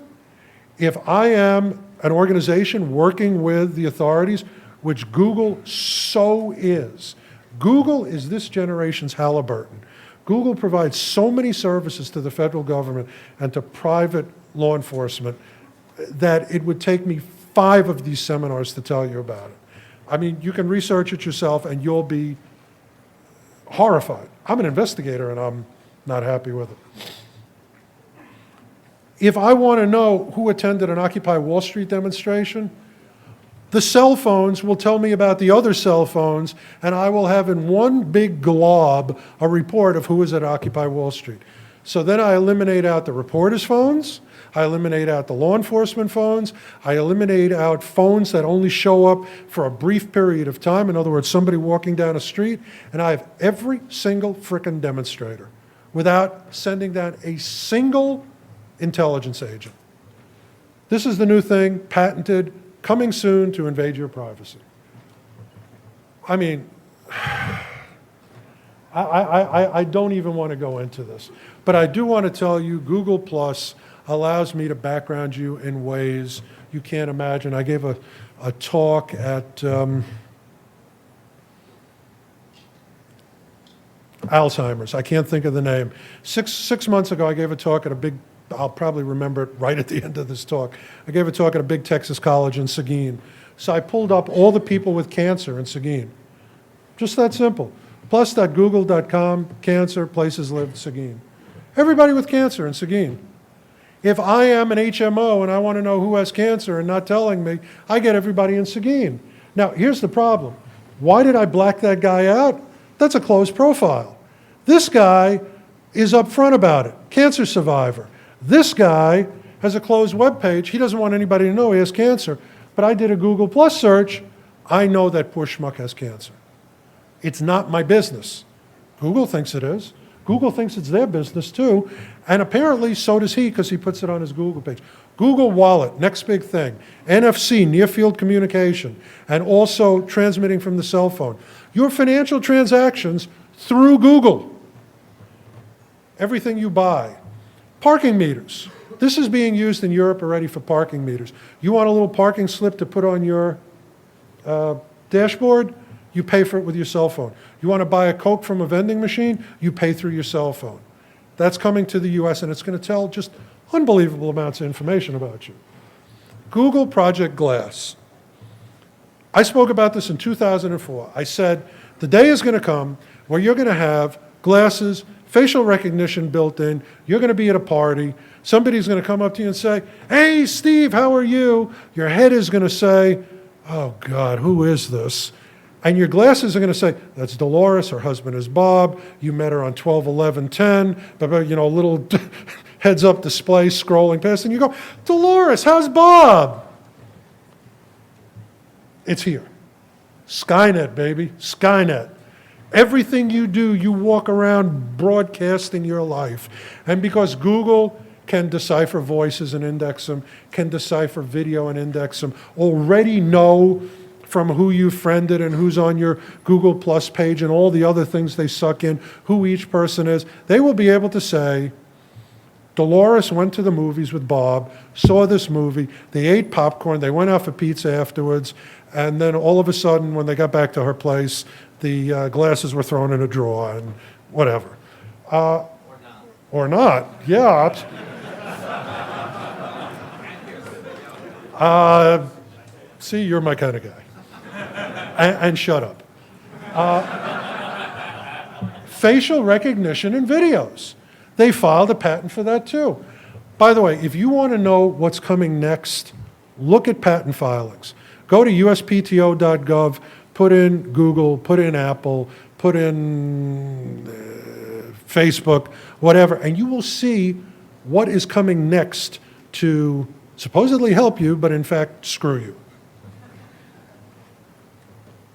if I am an organization working with the authorities, which Google so is, Google is this generation's Halliburton. Google provides so many services to the federal government and to private law enforcement that it would take me 5 of these seminars to tell you about it. I mean, you can research it yourself and you'll be horrified. I'm an investigator and I'm not happy with it. If I want to know who attended an Occupy Wall Street demonstration, the cell phones will tell me about the other cell phones, and I will have in one big glob a report of who was at Occupy Wall Street. So then I eliminate out the reporters' phones, I eliminate out the law enforcement phones, I eliminate out phones that only show up for a brief period of time, in other words, somebody walking down a street, and I have every single frickin' demonstrator without sending down a single intelligence agent. This is the new thing, patented, coming soon to invade your privacy. I mean, I don't even want to go into this, but I do want to tell you Google Plus allows me to background you in ways you can't imagine. I gave a talk at Alzheimer's. I can't think of the name. Six months ago, I gave a talk at a big, I'll probably remember it right at the end of this talk. I gave a talk at a big Texas college in Seguin. So I pulled up all the people with cancer in Seguin. Just that simple. Plus.google.com, cancer, places lived, Seguin. Everybody with cancer in Seguin. If I am an HMO and I want to know who has cancer and not telling me, I get everybody in Seguin. Now, here's the problem. Why did I black that guy out? That's a closed profile. This guy is upfront about it, cancer survivor. This guy has a closed web page. He doesn't want anybody to know he has cancer. But I did a Google Plus search. I know that poor schmuck has cancer. It's not my business. Google thinks it is. Google thinks it's their business too. And apparently so does he, because he puts it on his Google page. Google Wallet, next big thing. NFC, near field communication, and also transmitting from the cell phone. Your financial transactions through Google. Everything you buy. Parking meters. This is being used in Europe already for parking meters. You want a little parking slip to put on your dashboard? You pay for it with your cell phone. You want to buy a Coke from a vending machine? You pay through your cell phone. That's coming to the US, and it's going to tell just unbelievable amounts of information about you. Google Project Glass. I spoke about this in 2004. I said, the day is going to come where you're going to have glasses, facial recognition built in, you're going to be at a party, somebody's going to come up to you and say, hey, Steve, how are you? Your head is going to say, oh, God, who is this? And your glasses are going to say, that's Dolores, her husband is Bob, you met her on 12/11/10, but you know, a little heads-up display scrolling past, and you go, Dolores, how's Bob? It's here. Skynet, baby, Skynet. Everything you do, you walk around broadcasting your life. And because Google can decipher voices and index them, can decipher video and index them, already know from who you friended and who's on your Google Plus page and all the other things they suck in, who each person is, they will be able to say, Dolores went to the movies with Bob, saw this movie, they ate popcorn, they went out for pizza afterwards, and then all of a sudden, when they got back to her place, the glasses were thrown in a drawer and whatever. Or not, yeah. See, you're my kind of guy. And shut up. Facial recognition in videos. They filed a patent for that too. By the way, if you want to know what's coming next, look at patent filings. Go to uspto.gov, put in Google, put in Apple, put in Facebook, whatever, and you will see what is coming next to supposedly help you, but in fact, screw you.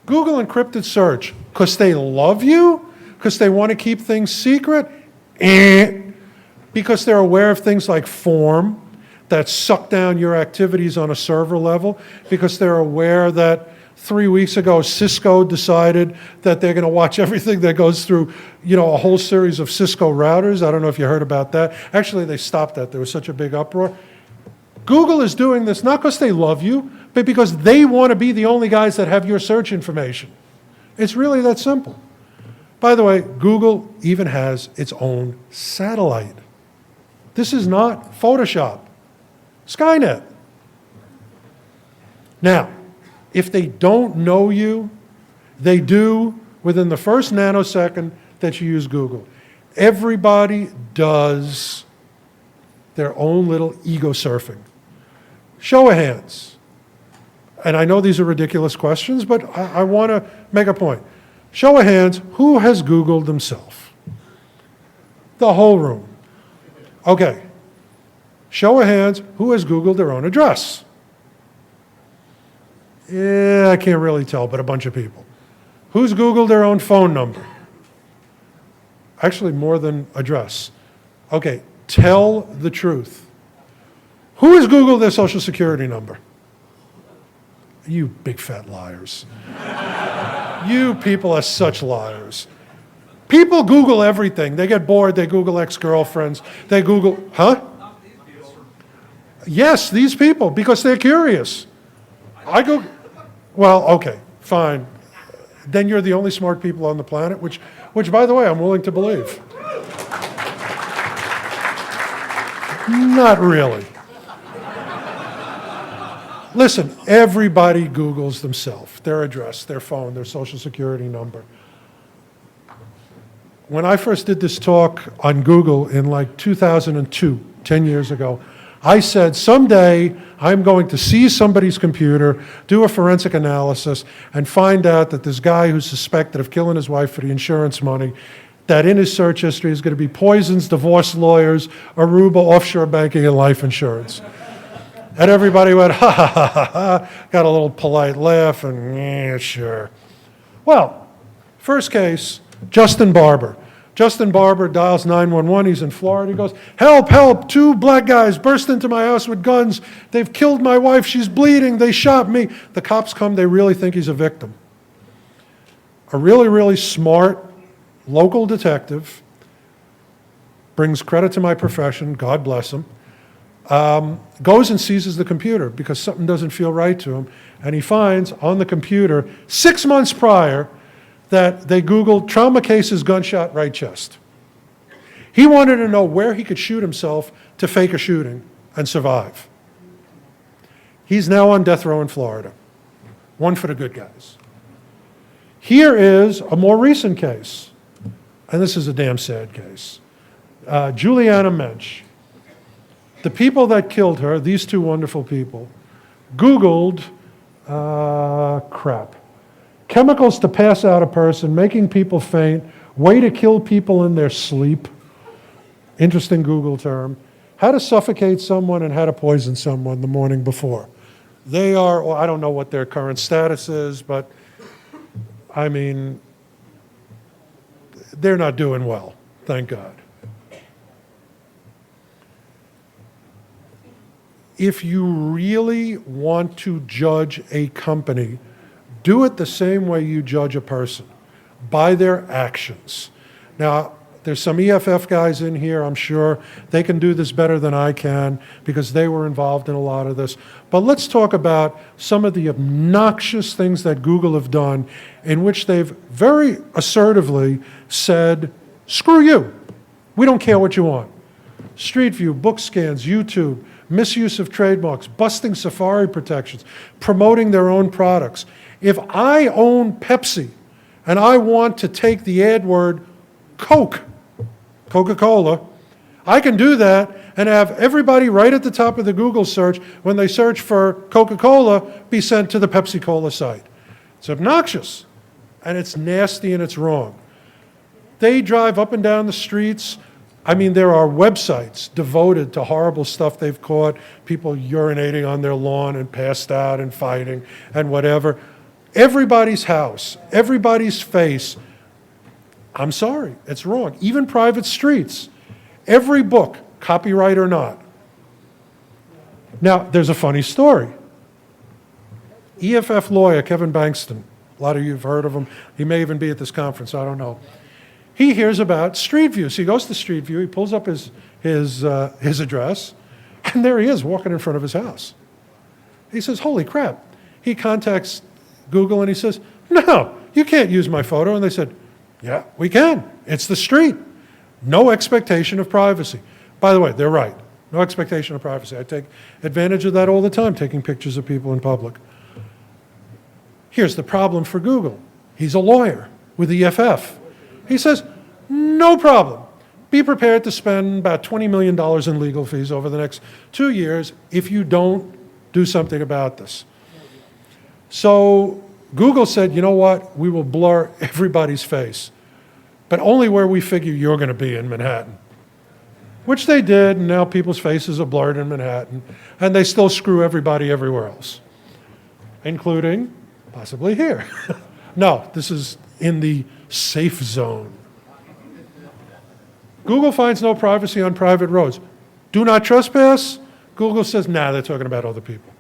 Google encrypted search, because they love you? Because they want to keep things secret? Because they're aware of things like form that suck down your activities on a server level, because they're aware that 3 weeks ago Cisco decided that they're going to watch everything that goes through, you know, a whole series of Cisco routers. I don't know if you heard about that. Actually, they stopped that. There was such a big uproar. Google is doing this not because they love you, but because they want to be the only guys that have your search information. It's really that simple. By the way, Google even has its own satellite. This is not Photoshop. Skynet. Now, if they don't know you, they do within the first nanosecond that you use Google. Everybody does their own little ego surfing. Show of hands. And I know these are ridiculous questions, but I want to make a point. Show of hands, who has Googled themselves? The whole room. Okay. Show of hands, who has Googled their own address? I can't really tell, but a bunch of people. Who's Googled their own phone number? Actually, more than address. Okay, tell the truth. Who has Googled their social security number? You big fat liars. You people are such liars. People Google everything. They get bored, they Google ex-girlfriends, they Google, huh? Yes, these people, because they're curious. I go, well, okay, fine. Then you're the only smart people on the planet, which by the way, I'm willing to believe. Not really. Listen, everybody Googles themselves, their address, their phone, their social security number. When I first did this talk on Google in like 2002, 10 years ago, I said, someday I'm going to seize somebody's computer, do a forensic analysis, and find out that this guy who's suspected of killing his wife for the insurance money, that in his search history is going to be poisons, divorce lawyers, Aruba, offshore banking, and life insurance. And everybody went, ha, ha, ha, ha, ha, got a little polite laugh, and yeah, sure. Well, first case, Justin Barber. Justin Barber dials 911. He's in Florida. He goes, help, help, 2 black guys burst into my house with guns. They've killed my wife. She's bleeding. They shot me. The cops come. They really think he's a victim. A really, really smart local detective, brings credit to my profession, God bless him, goes and seizes the computer because something doesn't feel right to him. And he finds on the computer 6 months prior that they Googled trauma cases, gunshot, right chest. He wanted to know where he could shoot himself to fake a shooting and survive. He's now on death row in Florida. One for the good guys. Here is a more recent case, and this is a damn sad case. Juliana Mensch. The people that killed her, these 2 wonderful people, Googled, chemicals to pass out a person, making people faint, way to kill people in their sleep. Interesting Google term. How to suffocate someone and how to poison someone the morning before. They are, or I don't know what their current status is, but I mean, they're not doing well, thank God. If you really want to judge a company, do it the same way you judge a person, by their actions. Now, there's some EFF guys in here, I'm sure. They can do this better than I can because they were involved in a lot of this. But let's talk about some of the obnoxious things that Google have done in which they've very assertively said, screw you. We don't care what you want. Street View, book scans, YouTube, misuse of trademarks, busting Safari protections, promoting their own products. If I own Pepsi and I want to take the ad word Coke, Coca-Cola, I can do that and have everybody right at the top of the Google search when they search for Coca-Cola be sent to the Pepsi-Cola site. It's obnoxious and it's nasty and it's wrong. They drive up and down the streets. I mean, there are websites devoted to horrible stuff they've caught, people urinating on their lawn and passed out and fighting and whatever. Everybody's house, everybody's face. I'm sorry, it's wrong. Even private streets. Every book, copyright or not. Now, there's a funny story. EFF lawyer Kevin Bankston, a lot of you have heard of him. He may even be at this conference, I don't know. He hears about Street View. So he goes to Street View, he pulls up his address, and there he is walking in front of his house. He says, holy crap. He contacts Google and he says, no, you can't use my photo. And they said, yeah, we can. It's the street. No expectation of privacy. By the way, they're right. No expectation of privacy. I take advantage of that all the time, taking pictures of people in public. Here's the problem for Google. He's a lawyer with EFF. He says, no problem. Be prepared to spend about $20 million in legal fees over the next 2 years if you don't do something about this. So Google said, you know what, we will blur everybody's face, but only where we figure you're going to be in Manhattan. Which they did, and now people's faces are blurred in Manhattan, and they still screw everybody everywhere else, including possibly here. No, this is in the safe zone. Google finds no privacy on private roads. Do not trespass? Google says, nah, they're talking about other people.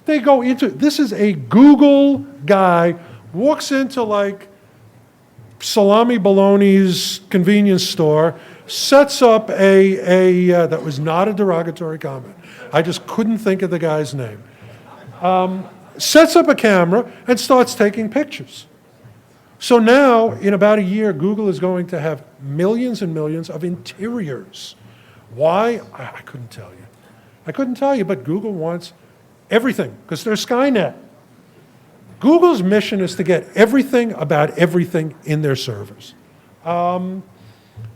They go into, this is a Google guy, walks into like Salami Bologna's convenience store, sets up that was not a derogatory comment. I just couldn't think of the guy's name. Sets up a camera and starts taking pictures. So now, in about a year, Google is going to have millions and millions of interiors. Why? I couldn't tell you. I couldn't tell you, but Google wants everything, because they're Skynet. Google's mission is to get everything about everything in their servers.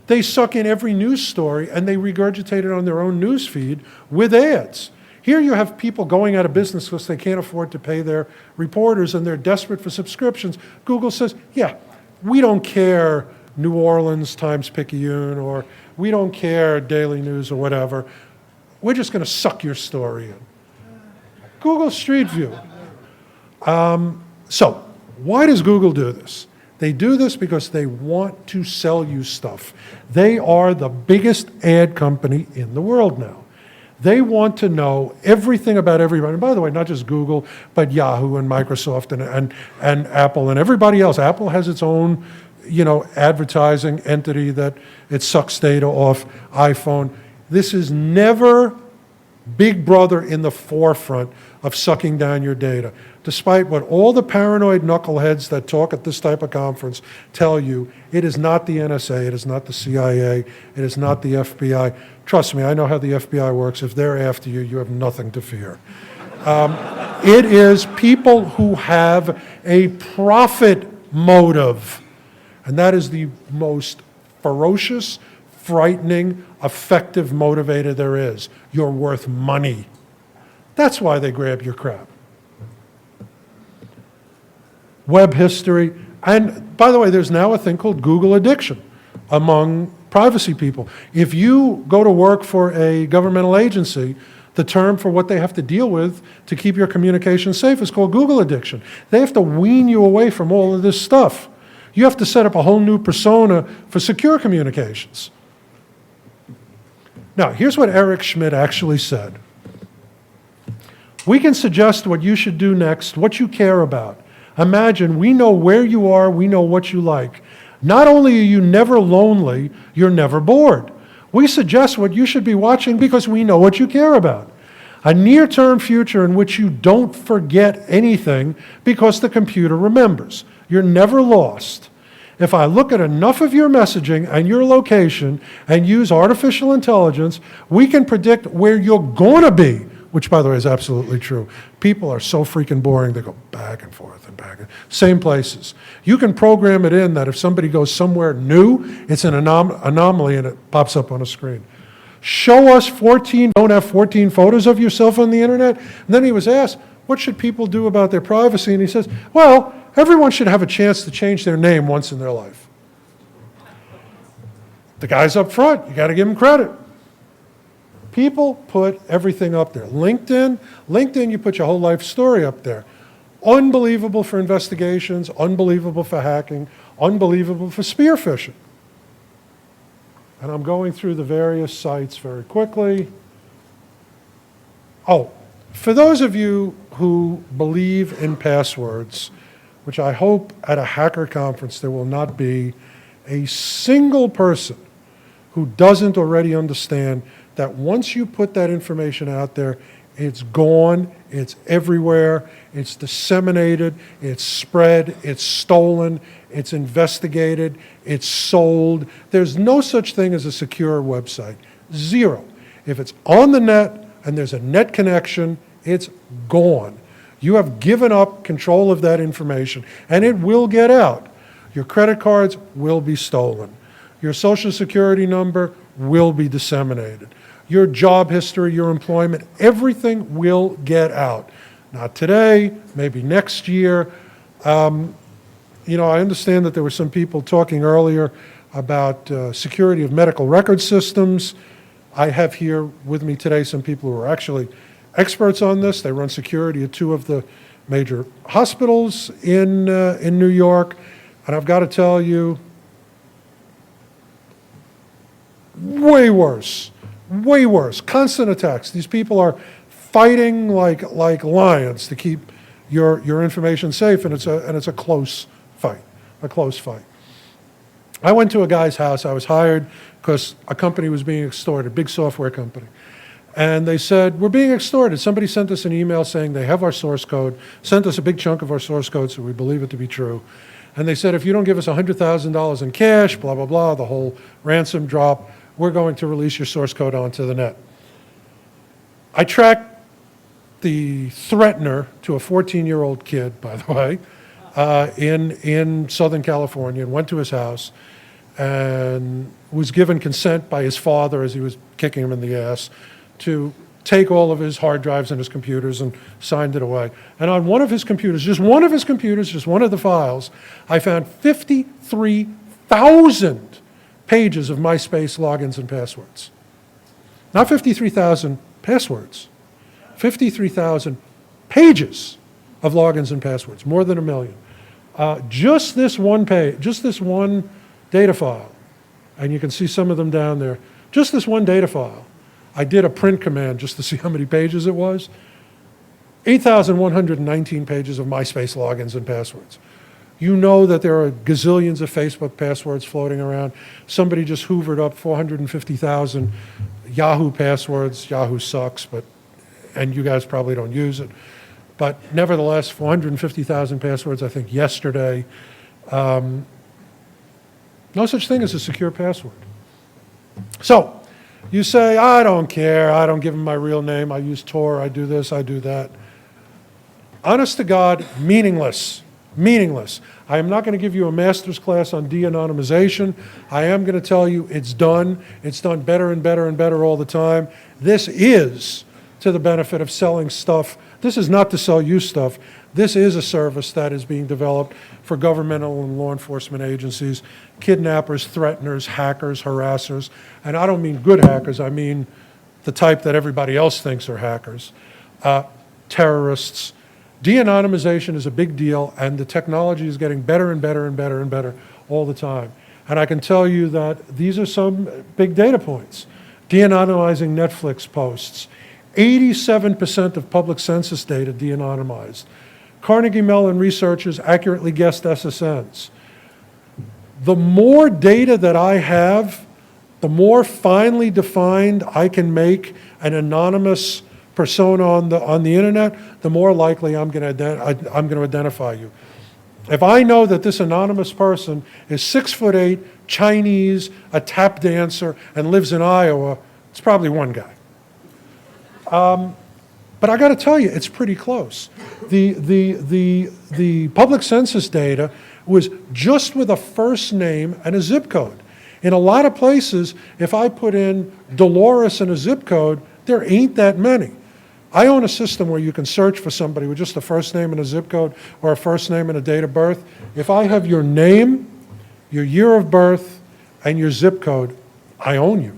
They suck in every news story and they regurgitate it on their own news feed with ads. Here you have people going out of business because they can't afford to pay their reporters and they're desperate for subscriptions. Google says, yeah, we don't care New Orleans Times-Picayune, or we don't care Daily News or whatever. We're just going to suck your story in. Google Street View. So why does Google do this? They do this because they want to sell you stuff. They are the biggest ad company in the world now. They want to know everything about everybody. And by the way, not just Google, but Yahoo and Microsoft and Apple and everybody else. Apple has its own, advertising entity that it sucks data off iPhone. This is never Big Brother in the forefront of sucking down your data. Despite what all the paranoid knuckleheads that talk at this type of conference tell you, it is not the NSA, it is not the CIA, it is not the FBI. Trust me, I know how the FBI works. If they're after you, you have nothing to fear. It is people who have a profit motive. And that is the most ferocious, frightening, effective motivator there is. You're worth money. That's why they grab your crap. Web history. And by the way, there's now a thing called Google addiction among privacy people. If you go to work for a governmental agency, the term for what they have to deal with to keep your communication safe is called Google addiction. They have to wean you away from all of this stuff. You have to set up a whole new persona for secure communications. Now, here's what Eric Schmidt actually said. We can suggest what you should do next, what you care about. Imagine, we know where you are, we know what you like. Not only are you never lonely, you're never bored. We suggest what you should be watching because we know what you care about. A near-term future in which you don't forget anything because the computer remembers. You're never lost. If I look at enough of your messaging and your location and use artificial intelligence, we can predict where you're going to be, which, by the way, is absolutely true. People are so freaking boring, they go back and forth and back. Same places. You can program it in that if somebody goes somewhere new, it's an anomaly and it pops up on a screen. Show us 14, don't have 14 photos of yourself on the internet. And then he was asked, what should people do about their privacy? And he says, well, everyone should have a chance to change their name once in their life. The guy's up front, you got to give him credit. People put everything up there. LinkedIn, you put your whole life story up there. Unbelievable for investigations, unbelievable for hacking, unbelievable for spear phishing. And I'm going through the various sites very quickly. Oh, for those of you who believe in passwords, which I hope at a hacker conference there will not be a single person who doesn't already understand that once you put that information out there, it's gone, it's everywhere, it's disseminated, it's spread, it's stolen, it's investigated, it's sold. There's no such thing as a secure website. Zero. If it's on the net and there's a net connection, it's gone. You have given up control of that information, and it will get out. Your credit cards will be stolen. Your social security number will be disseminated. Your job history, your employment, everything will get out. Not today, maybe next year. I understand that there were some people talking earlier about security of medical record systems. I have here with me today some people who are actually experts on this. They run security at two of the major hospitals in New York. And I've got to tell you, way worse, constant attacks. These people are fighting like lions to keep your information safe, and it's a close fight. I went to a guy's house. I was hired because a company was being extorted, a big software company. And they said, we're being extorted. Somebody sent us an email saying they have our source code, sent us a big chunk of our source code, so we believe it to be true. And they said, if you don't give us $100,000 in cash, blah, blah, blah, the whole ransom drop, we're going to release your source code onto the net. I tracked the threatener to a 14-year-old kid, by the way, in Southern California, and went to his house and was given consent by his father as he was kicking him in the ass to take all of his hard drives and his computers and signed it away. And on one of his computers, just one of the files, I found 53,000 pages of MySpace logins and passwords. Not 53,000 passwords, 53,000 pages of logins and passwords, more than 1 million. Just this one page, just this one data file, and you can see some of them down there, just this one data file. I did a print command just to see how many pages it was. 8,119 pages of MySpace logins and passwords. You know that there are gazillions of Facebook passwords floating around. Somebody just hoovered up 450,000 Yahoo passwords. Yahoo sucks, and you guys probably don't use it. But nevertheless, 450,000 passwords, I think, yesterday. No such thing as a secure password. So you say, I don't care. I don't give them my real name. I use Tor. I do this. I do that. Honest to God, meaningless. I am not going to give you a master's class on de-anonymization. I am going to tell you it's done. It's done better and better and better all the time. This is to the benefit of selling stuff. This is not to sell you stuff. This is a service that is being developed for governmental and law enforcement agencies, kidnappers, threateners, hackers, harassers. And I don't mean good hackers. I mean the type that everybody else thinks are hackers. Terrorists. De-anonymization is a big deal, and the technology is getting better and better and better and better all the time. And I can tell you that these are some big data points. De-anonymizing Netflix posts. 87% of public census data de-anonymized. Carnegie Mellon researchers accurately guessed SSNs. The more data that I have, the more finely defined I can make an anonymous persona on the internet, the more likely I'm going to identify you. If I know that this anonymous person is 6'8", Chinese, a tap dancer, and lives in Iowa, it's probably one guy. But I got to tell you, it's pretty close. The public census data was just with a first name and a zip code. In a lot of places, if I put in Dolores and a zip code, there ain't that many. I own a system where you can search for somebody with just a first name and a zip code, or a first name and a date of birth. If I have your name, your year of birth, and your zip code, I own you.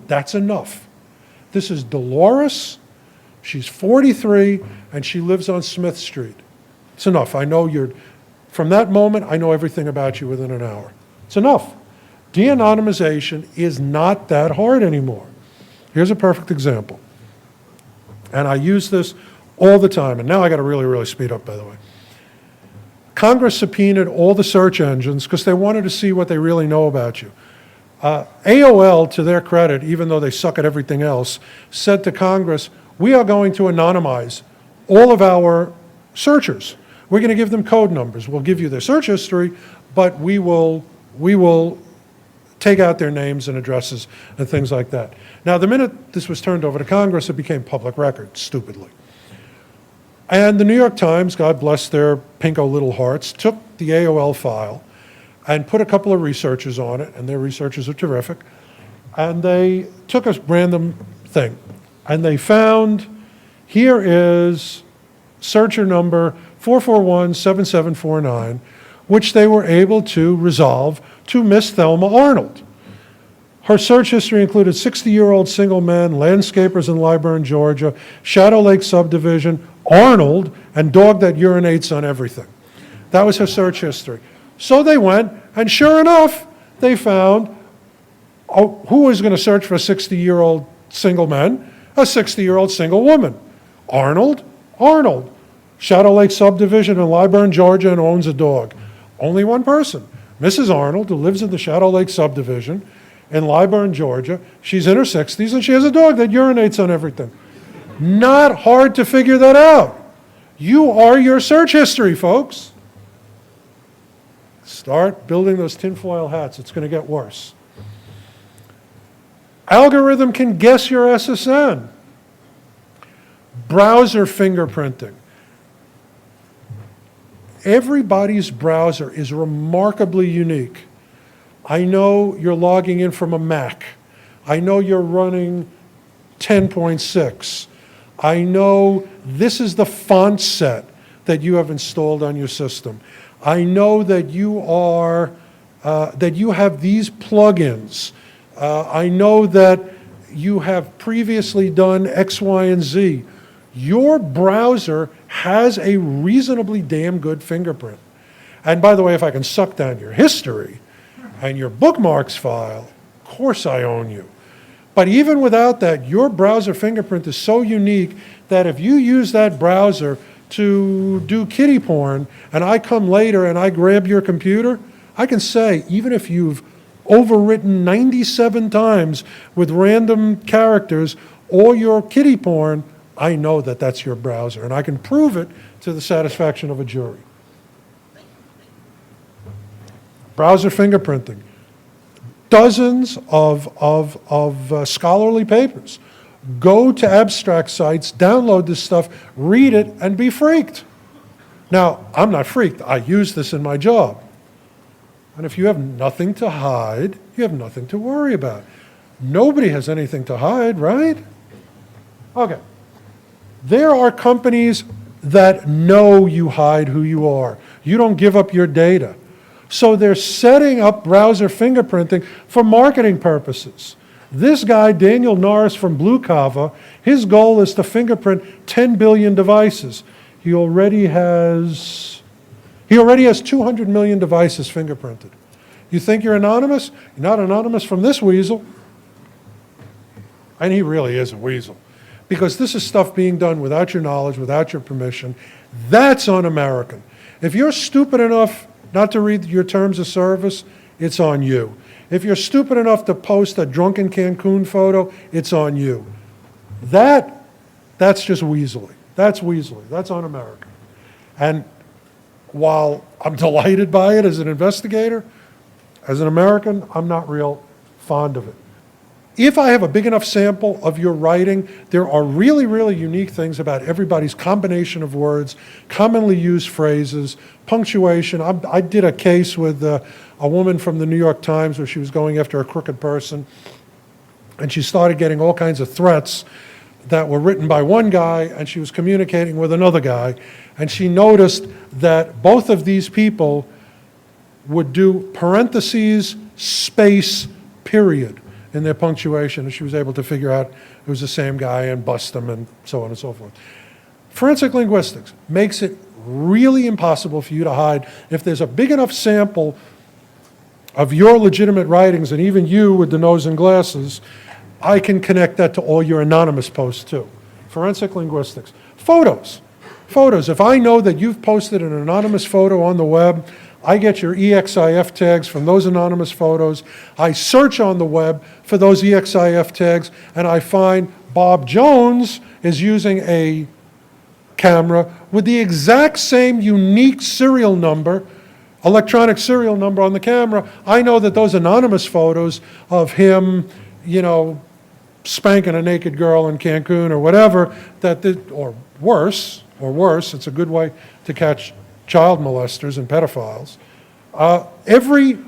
That's enough. This is Dolores. She's 43, and she lives on Smith Street. It's enough. I know from that moment, I know everything about you within an hour. It's enough. De-anonymization is not that hard anymore. Here's a perfect example. And I use this all the time, and now I got to really, really speed up, by the way. Congress subpoenaed all the search engines because they wanted to see what they really know about you. AOL, to their credit, even though they suck at everything else, said to Congress, we are going to anonymize all of our searchers. We're going to give them code numbers. We'll give you their search history, but we will take out their names and addresses and things like that. Now, the minute this was turned over to Congress, it became public record, stupidly. And the New York Times, God bless their pinko little hearts, took the AOL file and put a couple of researchers on it, and their researchers are terrific, and they took a random thing, and they found, here is searcher number 441-7749, which they were able to resolve to Miss Thelma Arnold. Her search history included 60-year-old single men, landscapers in Lyburn, Georgia, Shadow Lake subdivision, Arnold, and dog that urinates on everything. That was her search history. So they went, and sure enough, they found, who was going to search for a 60-year-old single man? A 60-year-old single woman. Arnold. Shadow Lake subdivision in Lyburn, Georgia, and owns a dog. Only one person, Mrs. Arnold, who lives in the Shadow Lake subdivision in Lyburn, Georgia. She's in her 60s, and she has a dog that urinates on everything. Not hard to figure that out. You are your search history, folks. Start building those tinfoil hats. It's going to get worse. Algorithm can guess your SSN. Browser fingerprinting. Everybody's browser is remarkably unique. I know you're logging in from a Mac. I know you're running 10.6. I know this is the font set that you have installed on your system. I know that you are that you have these plugins. I know that you have previously done X, Y, and Z. Your browser has a reasonably damn good fingerprint. And by the way, if I can suck down your history and your bookmarks file, of course I own you. But even without that, your browser fingerprint is so unique that if you use that browser to do kiddie porn, and I come later and I grab your computer, I can say, even if you've overwritten 97 times with random characters or your kiddie porn, I know that that's your browser, and I can prove it to the satisfaction of a jury. Browser fingerprinting. Dozens of scholarly papers. Go to abstract sites, download this stuff, read it, and be freaked. Now, I'm not freaked. I use this in my job. And if you have nothing to hide, you have nothing to worry about. Nobody has anything to hide, right? Okay. There are companies that know you hide who you are. You don't give up your data. So they're setting up browser fingerprinting for marketing purposes. This guy, Daniel Norris from Blue Kava, his goal is to fingerprint 10 billion devices. He already has 200 million devices fingerprinted. You think you're anonymous? You're not anonymous from this weasel. And he really is a weasel. Because this is stuff being done without your knowledge, without your permission. That's un-American. If you're stupid enough not to read your terms of service, it's on you. If you're stupid enough to post a drunken Cancun photo, it's on you. That's just weaselly. That's weaselly. That's un-American. And while I'm delighted by it as an investigator, as an American, I'm not real fond of it. If I have a big enough sample of your writing, there are really, really unique things about everybody's combination of words, commonly used phrases, punctuation. I did a case with a woman from the New York Times where she was going after a crooked person, and she started getting all kinds of threats that were written by one guy, and she was communicating with another guy, and she noticed that both of these people would do parentheses, space, period in their punctuation, and she was able to figure out it was the same guy and bust them and so on and so forth. Forensic linguistics makes it really impossible for you to hide. If there's a big enough sample of your legitimate writings, and even you with the nose and glasses, I can connect that to all your anonymous posts too. Forensic linguistics. Photos. If I know that you've posted an anonymous photo on the web, I get your EXIF tags from those anonymous photos. I search on the web for those EXIF tags, and I find Bob Jones is using a camera with the exact same unique serial number, electronic serial number on the camera. I know that those anonymous photos of him, spanking a naked girl in Cancun or whatever, or worse, it's a good way to catch child molesters and pedophiles. Every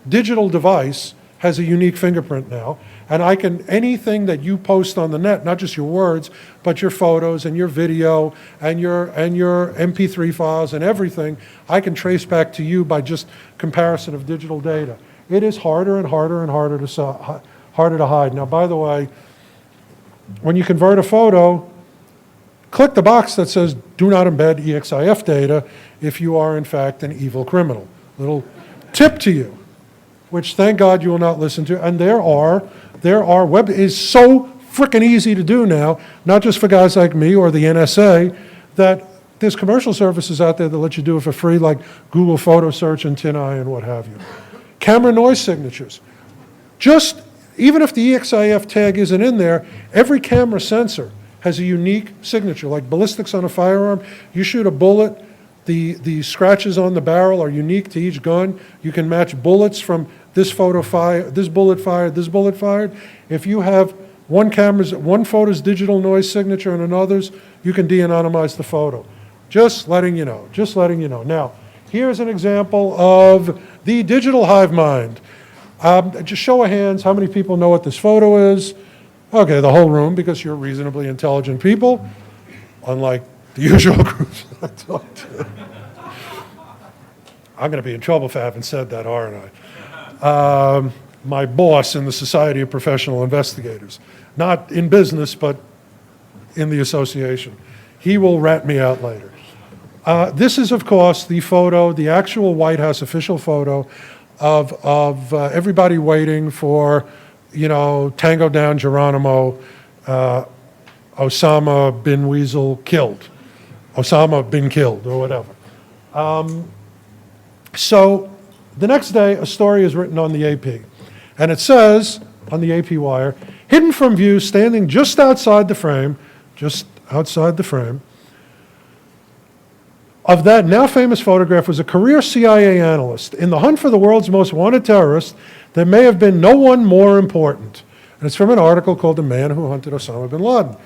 digital device has a unique fingerprint now, and anything that you post on the net, not just your words, but your photos and your video and your MP3 files and everything, I can trace back to you by just comparison of digital data. It is harder and harder and harder to hide. Now, by the way, when you convert a photo, click the box that says do not embed EXIF data if you are in fact an evil criminal. Little tip to you, which thank God you will not listen to. And there are web is so frickin' easy to do now, not just for guys like me or the NSA, that there's commercial services out there that let you do it for free, like Google Photo Search and TinEye and what have you. Camera noise signatures. Just, even if the EXIF tag isn't in there, every camera sensor has a unique signature. Like ballistics on a firearm, you shoot a bullet, the scratches on the barrel are unique to each gun. You can match bullets from this photo fired, this bullet fired, this bullet fired. If you have one photo's digital noise signature and another's, you can de-anonymize the photo. Just letting you know, just letting you know. Now, here's an example of the digital hive mind. Just show of hands, how many people know what this photo is? Okay, the whole room, because you're reasonably intelligent people, unlike the usual groups that I talk to. I'm going to be in trouble for having said that, aren't I? My boss in the Society of Professional Investigators, not in business, but in the association. He will rat me out later. This is, of course, the photo, the actual White House official photo of everybody waiting for, Tango Down Geronimo, Osama bin Weasel killed. Osama bin killed, or whatever. So the next day, a story is written on the AP. And it says, on the AP wire, hidden from view, standing just outside the frame, of that now famous photograph was a career CIA analyst. In the hunt for the world's most wanted terrorist, there may have been no one more important. And it's from an article called The Man Who Hunted Osama bin Laden.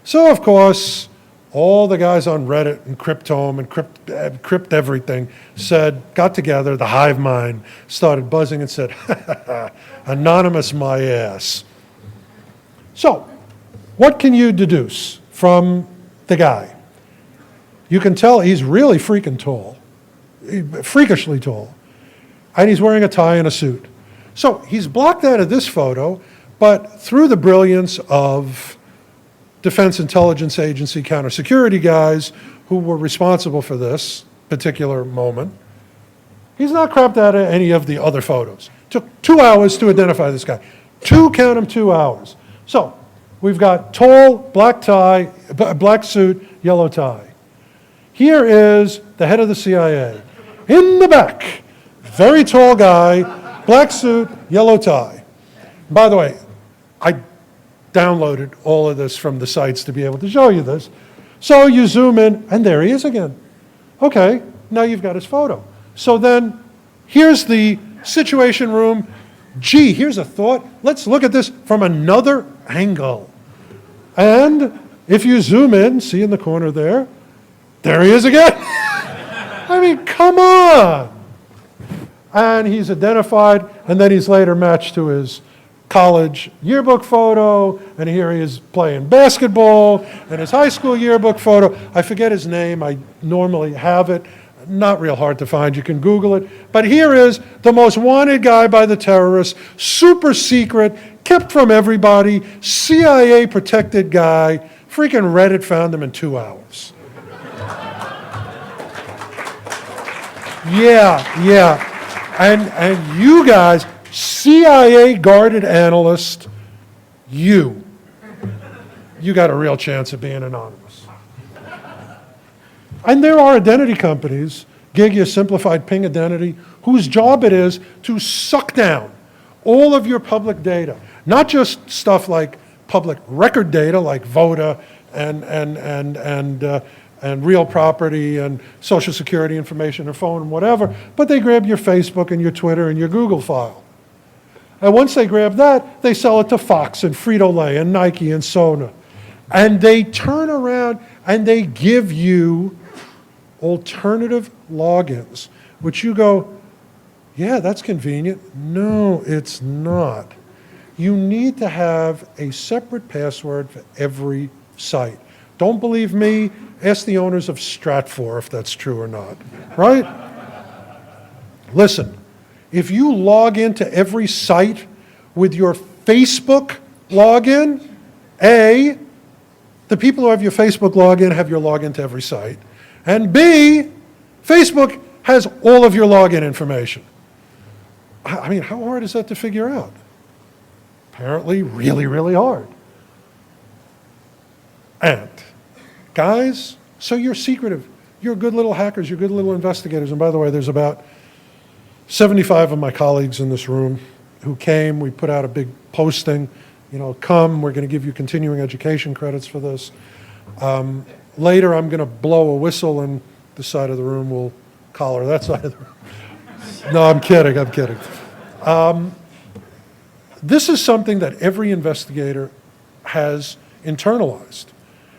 So, of course, all the guys on Reddit and Cryptome and Crypt everything got together, the hive mind started buzzing and said, anonymous my ass. So, what can you deduce from the guy? You can tell he's really freaking tall, freakishly tall, and he's wearing a tie and a suit. So he's blocked out of this photo, but through the brilliance of Defense Intelligence Agency counter-security guys who were responsible for this particular moment, he's not crapped out of any of the other photos. Took 2 hours to identify this guy. Count them, 2 hours. So we've got tall, black tie, black suit, yellow tie. Here is the head of the CIA. In the back, very tall guy, black suit, yellow tie. By the way, I downloaded all of this from the sites to be able to show you this. So you zoom in, and there he is again. Okay, now you've got his photo. So then, here's the Situation Room. Gee, here's a thought. Let's look at this from another angle. And if you zoom in, see in the corner there he is again. I mean, come on. And he's identified, and then he's later matched to his college yearbook photo, and here he is playing basketball, and his high school yearbook photo. I forget his name. I normally have it. Not real hard to find. You can Google it. But here is the most wanted guy by the terrorists, super secret, kept from everybody, CIA protected guy. Freaking Reddit found him in 2 hours. Yeah. And you guys, CIA guarded analyst, you got a real chance of being anonymous. And there are identity companies, Gigia Simplified Ping Identity, whose job it is to suck down all of your public data, not just stuff like public record data like VOTA and real property and social security information or phone and whatever, but they grab your Facebook and your Twitter and your Google file. And once they grab that, they sell it to Fox and Frito-Lay and Nike and Sona. And they turn around and they give you alternative logins, which you go, Yeah, that's convenient. No, it's not. You need to have a separate password for every site. Don't believe me? Ask the owners of Stratfor if that's true or not, right? Listen, if you log into every site with your Facebook login, A, the people who have your Facebook login have your login to every site, and B, Facebook has all of your login information. I mean, how hard is that to figure out? Apparently really, really hard. And guys, so you're secretive. You're good little hackers. You're good little investigators. And by the way, there's about 75 of my colleagues in this room who came. We put out a big posting, come, we're going to give you continuing education credits for this. Later, I'm going to blow a whistle and this side of the room will collar that side of the room. No, I'm kidding. This is something that every investigator has internalized,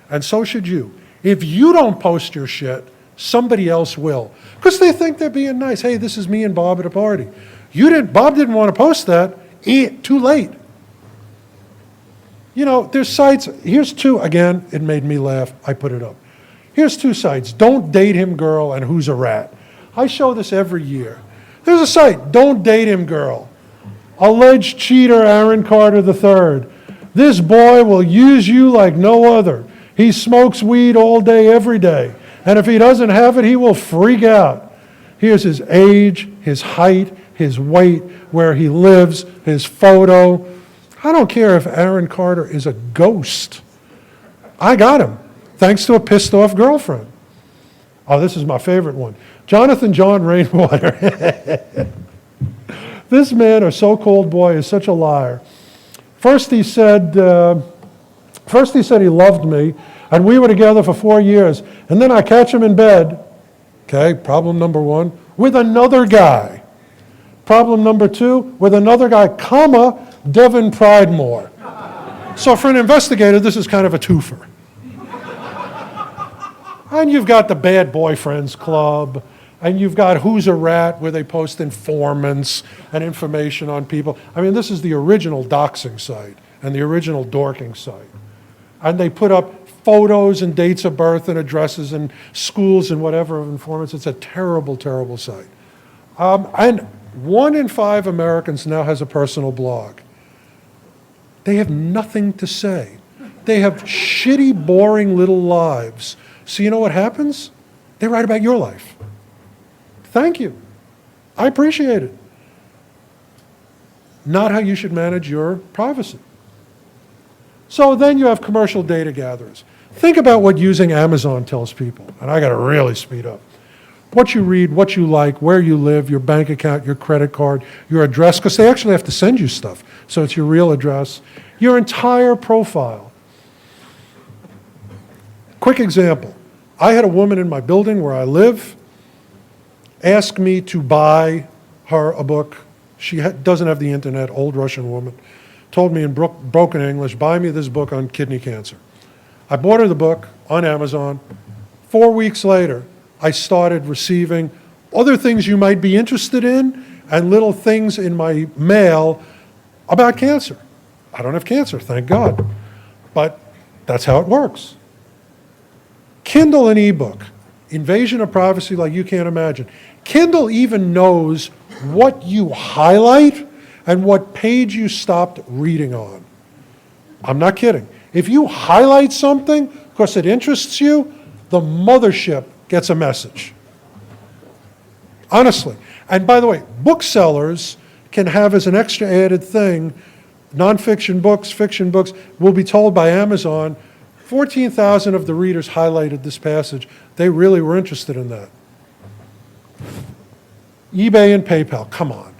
and so should you. If you don't post your shit, somebody else will, because they think they're being nice. Hey, this is me and Bob at a party. Bob didn't want to post that. Too late. There's sites. Here's two. Again, it made me laugh. I put it up. Here's two sites. Don't date him, girl, and who's a rat. I show this every year. There's a site. Don't date him, girl. Alleged cheater Aaron Carter III. This boy will use you like no other. He smokes weed all day, every day. And if he doesn't have it, he will freak out. Here's his age, his height, his weight, where he lives, his photo. I don't care if Aaron Carter is a ghost. I got him, thanks to a pissed off girlfriend. Oh, this is my favorite one. Jonathan John Rainwater. This man, or so-called boy, is such a liar. First he said he loved me, and we were together for 4 years. And then I catch him in bed, okay, problem number one, with another guy. Problem number two, with another guy, comma, Devin Pridemore. So for an investigator, this is kind of a twofer. And you've got the Bad Boyfriends Club, and you've got Who's a Rat, where they post informants and information on people. I mean, this is the original doxing site and the original dorking site. And they put up photos and dates of birth and addresses and schools and whatever of informants. It's a terrible, terrible site. And 1 in 5 Americans now has a personal blog. They have nothing to say. They have shitty, boring little lives. So you know what happens? They write about your life. Thank you. I appreciate it. Not how you should manage your privacy. So then you have commercial data gatherers. Think about what using Amazon tells people, and I got to really speed up. What you read, what you like, where you live, your bank account, your credit card, your address, because they actually have to send you stuff, so it's your real address, your entire profile. Quick example. I had a woman in my building where I live ask me to buy her a book. She doesn't have the internet, old Russian woman. Told me in broken English, buy me this book on kidney cancer. I bought her the book on Amazon. 4 weeks later, I started receiving other things you might be interested in and little things in my mail about cancer. I don't have cancer, thank God. But that's how it works. Kindle and ebook, invasion of privacy like you can't imagine. Kindle even knows what you highlight and what page you stopped reading on. I'm not kidding. If you highlight something because it interests you, the mothership gets a message. Honestly. And by the way, booksellers can have as an extra added thing, nonfiction books, fiction books, will be told by Amazon, 14,000 of the readers highlighted this passage. They really were interested in that. eBay and PayPal, come on.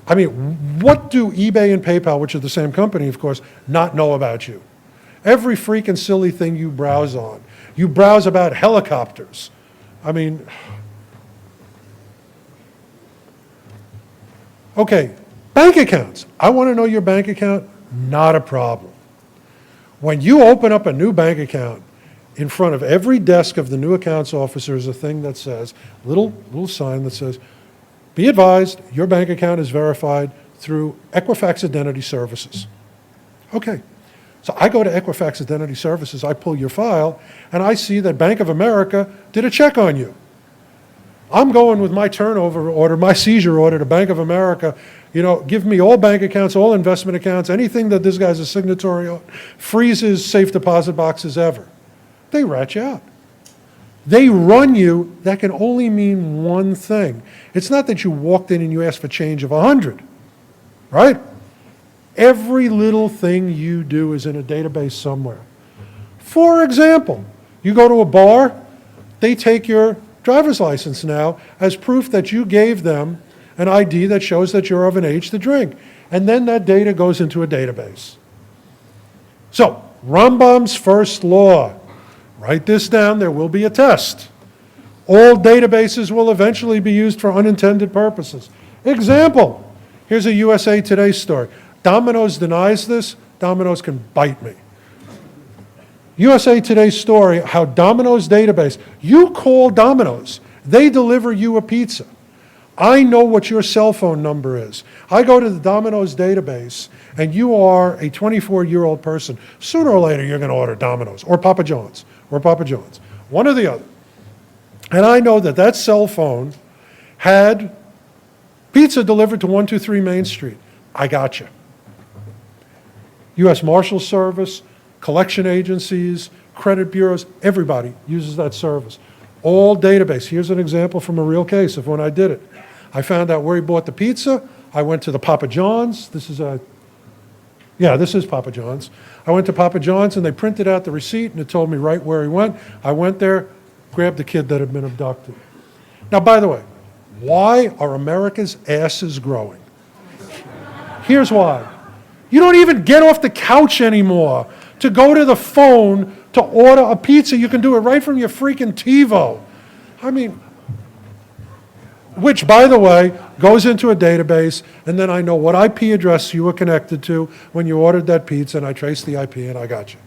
I mean, what do eBay and PayPal, which are the same company, of course, not know about you? Every freaking silly thing you browse on. You browse about helicopters. I mean, okay, bank accounts. I want to know your bank account, not a problem. When you open up a new bank account, in front of every desk of the new accounts officer is a thing that says, little sign that says, Be advised, your bank account is verified through Equifax Identity Services. Okay, so I go to Equifax Identity Services, I pull your file, and I see that Bank of America did a check on you. I'm going with my turnover order, my seizure order to Bank of America, give me all bank accounts, all investment accounts, anything that this guy's a signatory on, freezes safe deposit boxes ever. They rat you out. They run you. That can only mean one thing. It's not that you walked in and you asked for change of 100, right? Every little thing you do is in a database somewhere. For example, you go to a bar, they take your driver's license now as proof that you gave them an ID that shows that you're of an age to drink. And then that data goes into a database. So, Rambam's first law. Write this down, there will be a test. All databases will eventually be used for unintended purposes. Example, here's a USA Today story. Domino's denies this, Domino's can bite me. USA Today story, how Domino's database, you call Domino's, they deliver you a pizza. I know what your cell phone number is. I go to the Domino's database, and you are a 24-year-old person. Sooner or later, you're going to order Domino's or Papa John's, one or the other. And I know that that cell phone had pizza delivered to 123 Main Street. I got you. U.S. Marshals Service, collection agencies, credit bureaus, everybody uses that service. All database. Here's an example from a real case of when I did it. I found out where he bought the pizza. I went to the Papa John's. This is Papa John's. I went to Papa John's and they printed out the receipt and it told me right where he went. I went there, grabbed the kid that had been abducted. Now, by the way, why are America's asses growing? Here's why. You don't even get off the couch anymore to go to the phone to order a pizza. You can do it right from your freaking TiVo. Which, by the way, goes into a database, and then I know what IP address you were connected to when you ordered that pizza, and I traced the IP, and I got you.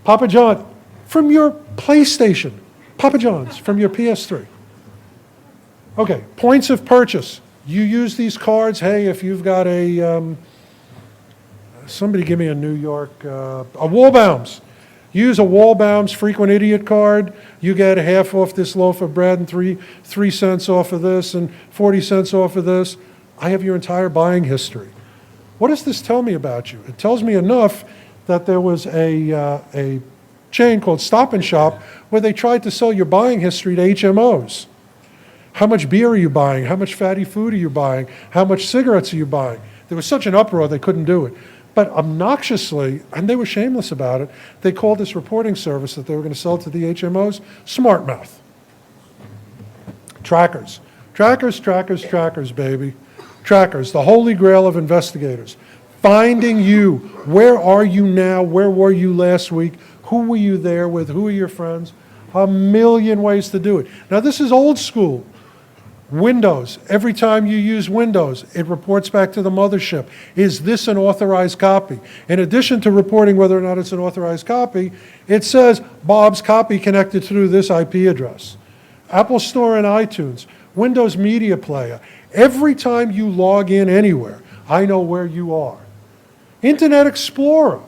Papa John, from your PlayStation. Papa John's, from your PS3. Okay, points of purchase. You use these cards. Hey, if you've got somebody give me a New York, a Wallbaum's. Use a Wallbaum's frequent idiot card. You get half off this loaf of bread and 3 cents off of this and 40 cents off of this. I have your entire buying history. What does this tell me about you? It tells me enough that there was a chain called Stop and Shop where they tried to sell your buying history to HMOs. How much beer are you buying? How much fatty food are you buying? How much cigarettes are you buying? There was such an uproar they couldn't do it. But obnoxiously, and they were shameless about it, they called this reporting service that they were going to sell to the HMOs, Smart Mouth. Trackers. Trackers, baby. Trackers, the holy grail of investigators. Finding you. Where are you now? Where were you last week? Who were you there with? Who are your friends? A million ways to do it. Now, this is old school. Windows, every time you use Windows, it reports back to the mothership. Is this an authorized copy? In addition to reporting whether or not it's an authorized copy, it says Bob's copy connected through this IP address. Apple Store and iTunes, Windows Media Player. Every time you log in anywhere, I know where you are. Internet Explorer,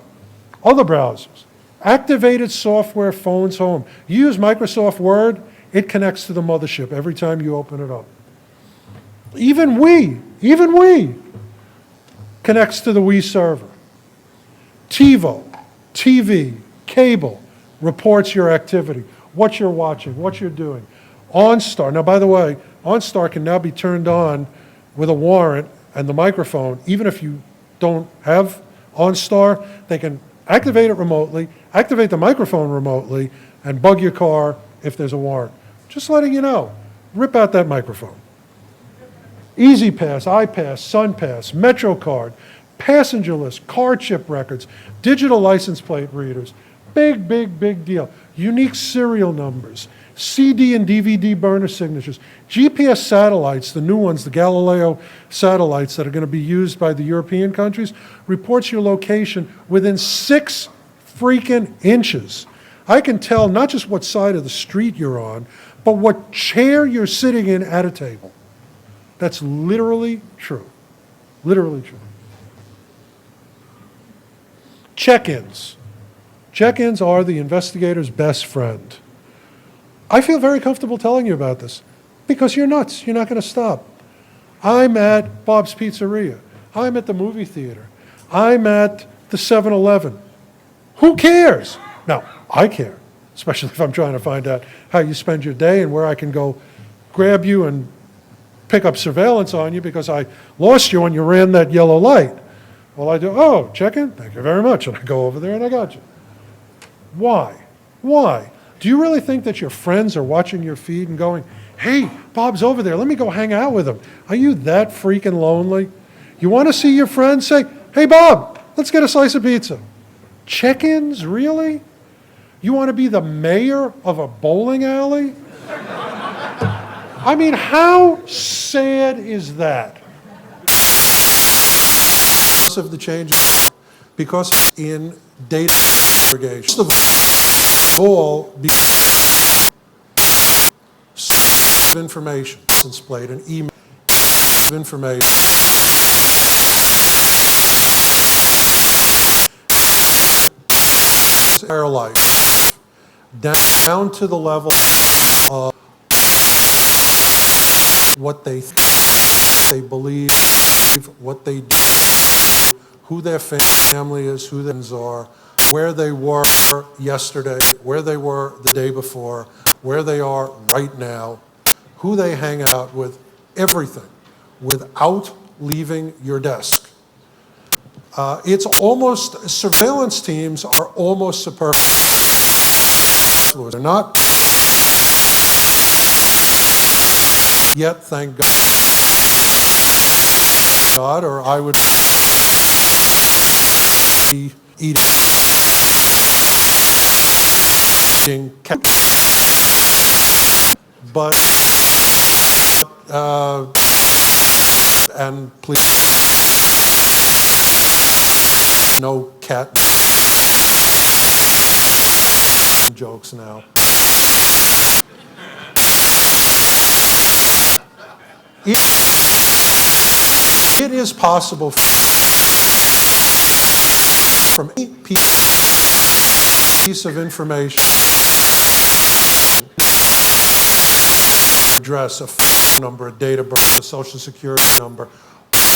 other browsers. Activated software phones home. You use Microsoft Word, it connects to the mothership every time you open it up. Even we connects to the we server. TiVo, TV, cable, reports your activity, what you're watching, what you're doing. OnStar, now by the way, OnStar can now be turned on with a warrant and the microphone. Even if you don't have OnStar, they can activate it remotely, activate the microphone remotely, and bug your car if there's a warrant. Just letting you know, rip out that microphone. Easy Pass, iPass, SunPass, MetroCard, passenger list, car chip records, digital license plate readers. Big deal. Unique serial numbers, CD and DVD burner signatures, GPS satellites, the new ones, the Galileo satellites that are going to be used by the European countries, reports your location within 6 freaking inches. I can tell not just what side of the street you're on, but what chair you're sitting in at a table. That's literally true. Literally true. Check-ins. Check-ins are the investigator's best friend. I feel very comfortable telling you about this because you're nuts. You're not going to stop. I'm at Bob's Pizzeria. I'm at the movie theater. I'm at the 7-Eleven. Who cares? Now, I care, especially if I'm trying to find out how you spend your day and where I can go grab you and pick up surveillance on you because I lost you when you ran that yellow light. Well, I do, oh, check in, thank you very much. And I go over there and I got you. Why? Why? Do you really think that your friends are watching your feed and going, hey, Bob's over there, let me go hang out with him? Are you that freaking lonely? You want to see your friends? Say, hey, Bob, let's get a slice of pizza. Check-ins, really? You want to be the mayor of a bowling alley? I mean, how sad is that? Because of the changes, because in data aggregation, first of all, information, since played an email information, their life, down to the level of what they think, they believe, what they do, who their family is, who their friends are, where they were yesterday, where they were the day before, where they are right now, who they hang out with, everything, without leaving your desk. It's almost, surveillance teams are almost superfluous. They're not yet, thank God, or I would be eating cat. But, and please, no cat jokes now. It is possible from any piece of information, address, a phone number, a date of birth, a social security number,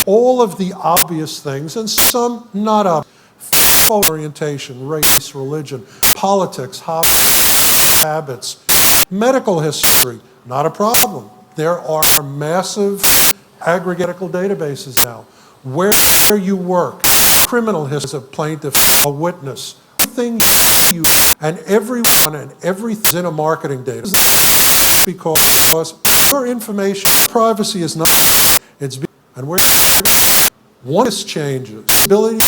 all of the obvious things, and some not obvious, orientation, race, religion, politics, habits, medical history, not a problem. There are massive aggregate databases now. Where you work, criminal history, a plaintiff, a witness, everything you, and everyone and everything is in a marketing database because your information, privacy is not, it's, and where once changes, ability,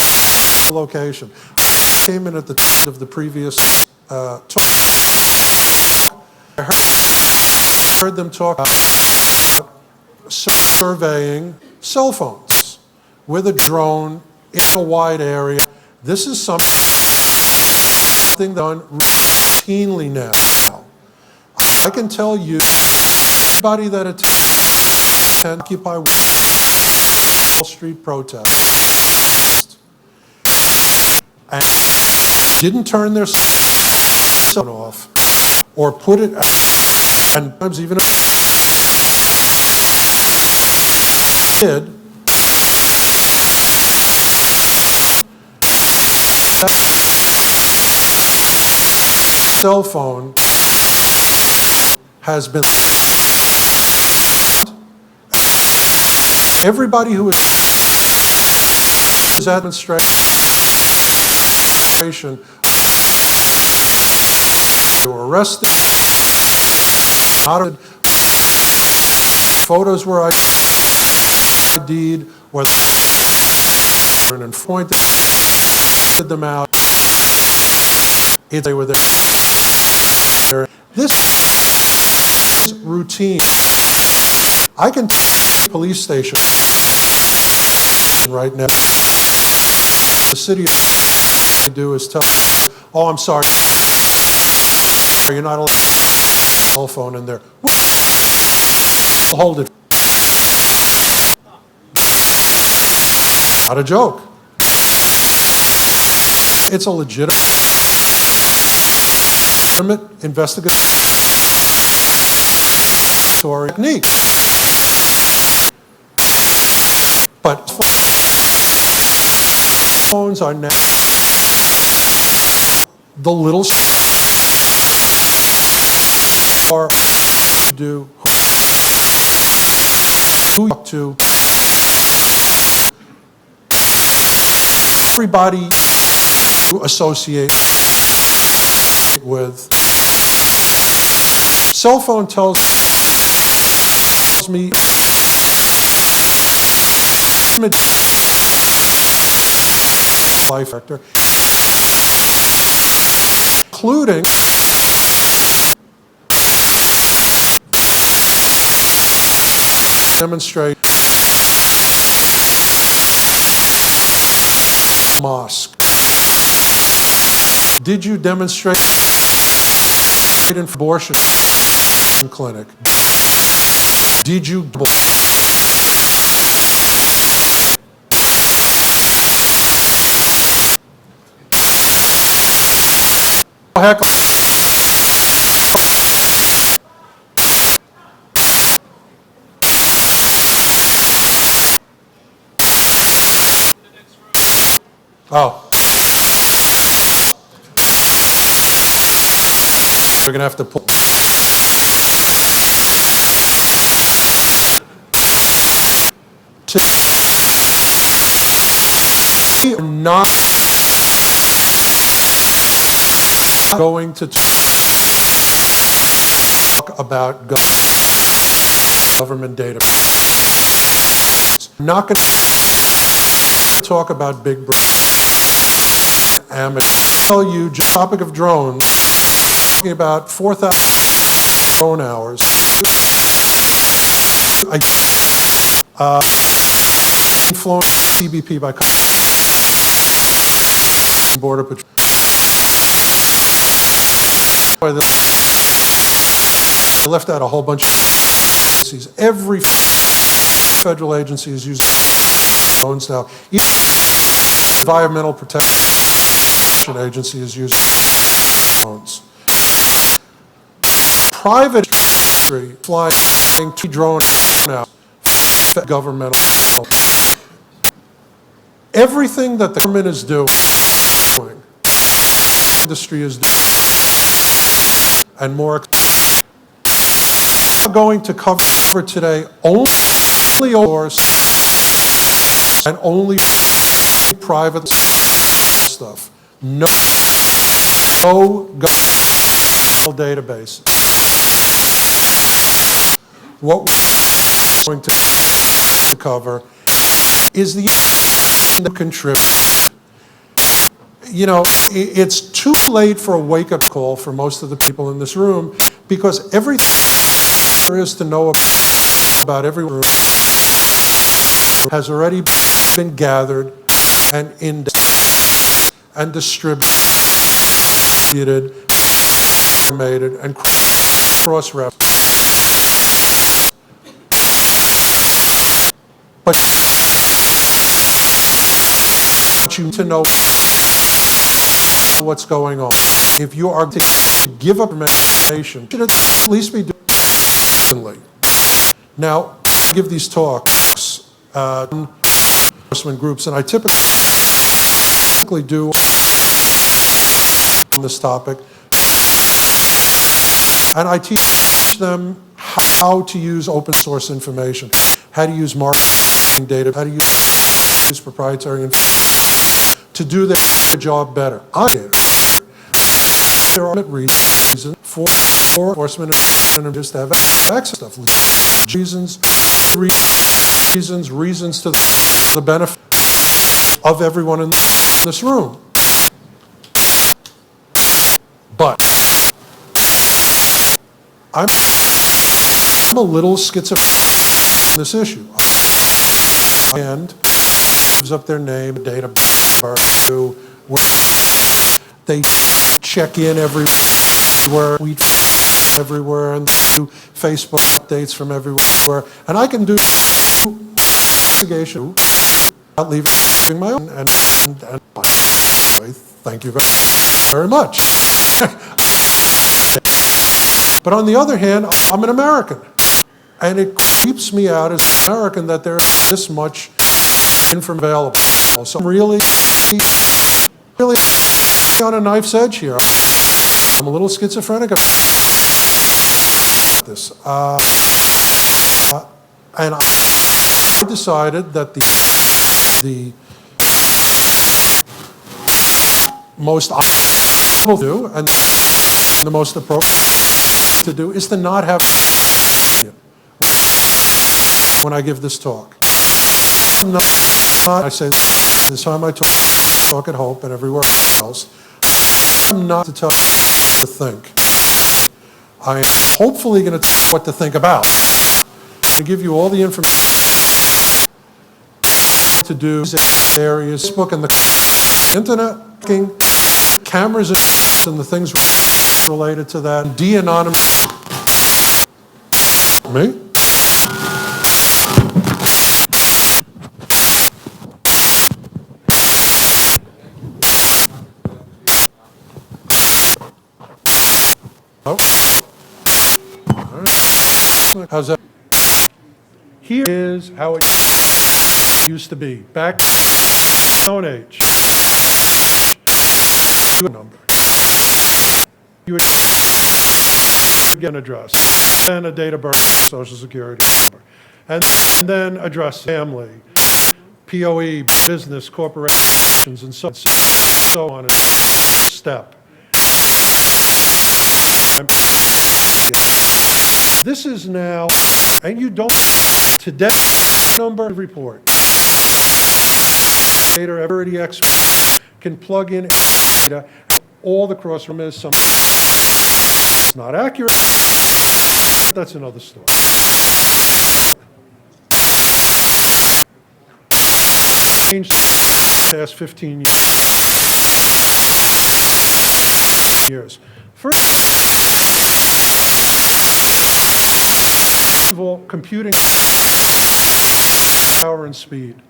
location. I came in at the end of the previous talk. I heard them talk about surveying cell phones with a drone in a wide area. This is something done routinely now. I can tell you, anybody that attends Occupy Wall Street protest and didn't turn their cell phone off or put it, and sometimes even did, cell phone has been, everybody who is administration, they were arrested, photos were ID'd, whether and pointed them out, they were there. This is routine. I can tell the police station right now. The city they do is tell, oh, I'm sorry, you're not allowed a cell phone in there. We'll hold it. not a joke. It's a legitimate investigative technique. But phones are now the little or do who talk to everybody you associate with. Cell phone tells me life factor, including demonstrate mosque. Did you demonstrate in abortion clinic? Did you heck? Oh. We're going to have to pull. We are not going to talk about government data. Not going to talk about Big Brother. I'm going to tell you, just topic of drones, talking about 4,000 drone hours. Influence CBP by Border Patrol. I left out a whole bunch of agencies. Every federal agency is using drones now. Even the Environmental Protection Agency is using drones. Private industry flying 2 drones out. Governmental. Everything that the government is doing, the industry is doing, and more. We're going to cover today only source and only private stuff. No governmental database. What we're going to cover is the contribute. You know, it's too late for a wake-up call for most of the people in this room because everything there is to know about every room has already been gathered and indexed and distributed, and cross-referenced. But you need to know what's going on. If you are to give up information, you should at least be doing it. Now, I give these talks enforcement groups, and I typically do on this topic, and I teach them how to use open source information, how to use marketing data, how to use proprietary information to do their job better. There are reasons for enforcement and just have access to stuff. Reasons to the benefit of everyone in this room. But I'm a little schizophrenic on this issue. And gives up their name, date of birth, they check in everywhere, tweet everywhere, and do Facebook updates from everywhere. And I can do investigation not leaving my own. And by the way, thank you very much. But on the other hand, I'm an American. And it creeps me out as an American that there is this much information available. So I'm really on a knife's edge here. I'm a little schizophrenic about this. And I decided that the most optimal to do and the most appropriate to do is to not have when I give this talk. I say this time I talk at Hope and everywhere else. I'm not to tell you what to think. I am hopefully going to tell you what to think about. I give you all the information to do areas, Facebook and the internet, cameras and the things related to that, de-anonymous. Me? Oh. All right. How's that? Here is how it used to be back in the Stone Age. You would number. You would get an address and a date of birth, social security number, and then address, family, POE, business, corporations, and so on. And step. This is now, and you don't, today, number of report. Every expert can plug in data, all the cross-room is some. It's not accurate, that's another story. Changed the past 15 years. First of all, computing power and speed.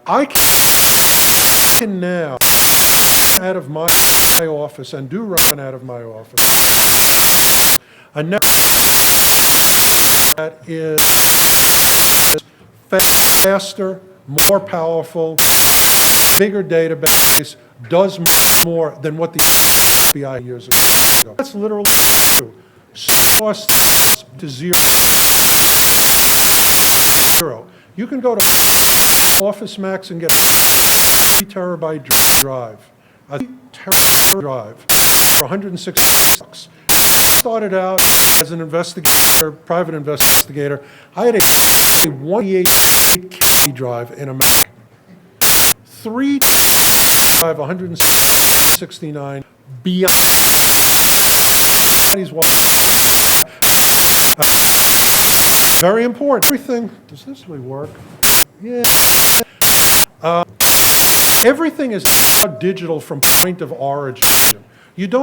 I can now out of my office and do run out of my office a network that is faster, more powerful, bigger database, does more than what the FBI years ago. That's literally true. Cost to zero. You can go to Office Max and get a 3 terabyte drive. A 3 terabyte drive for $160. Started out as an investigator, private investigator. I had a 128 drive in a Mac. 3 drive, 169 beyond. Very important. Everything. Does this really work? Yeah. Everything is now digital from point of origin. You don't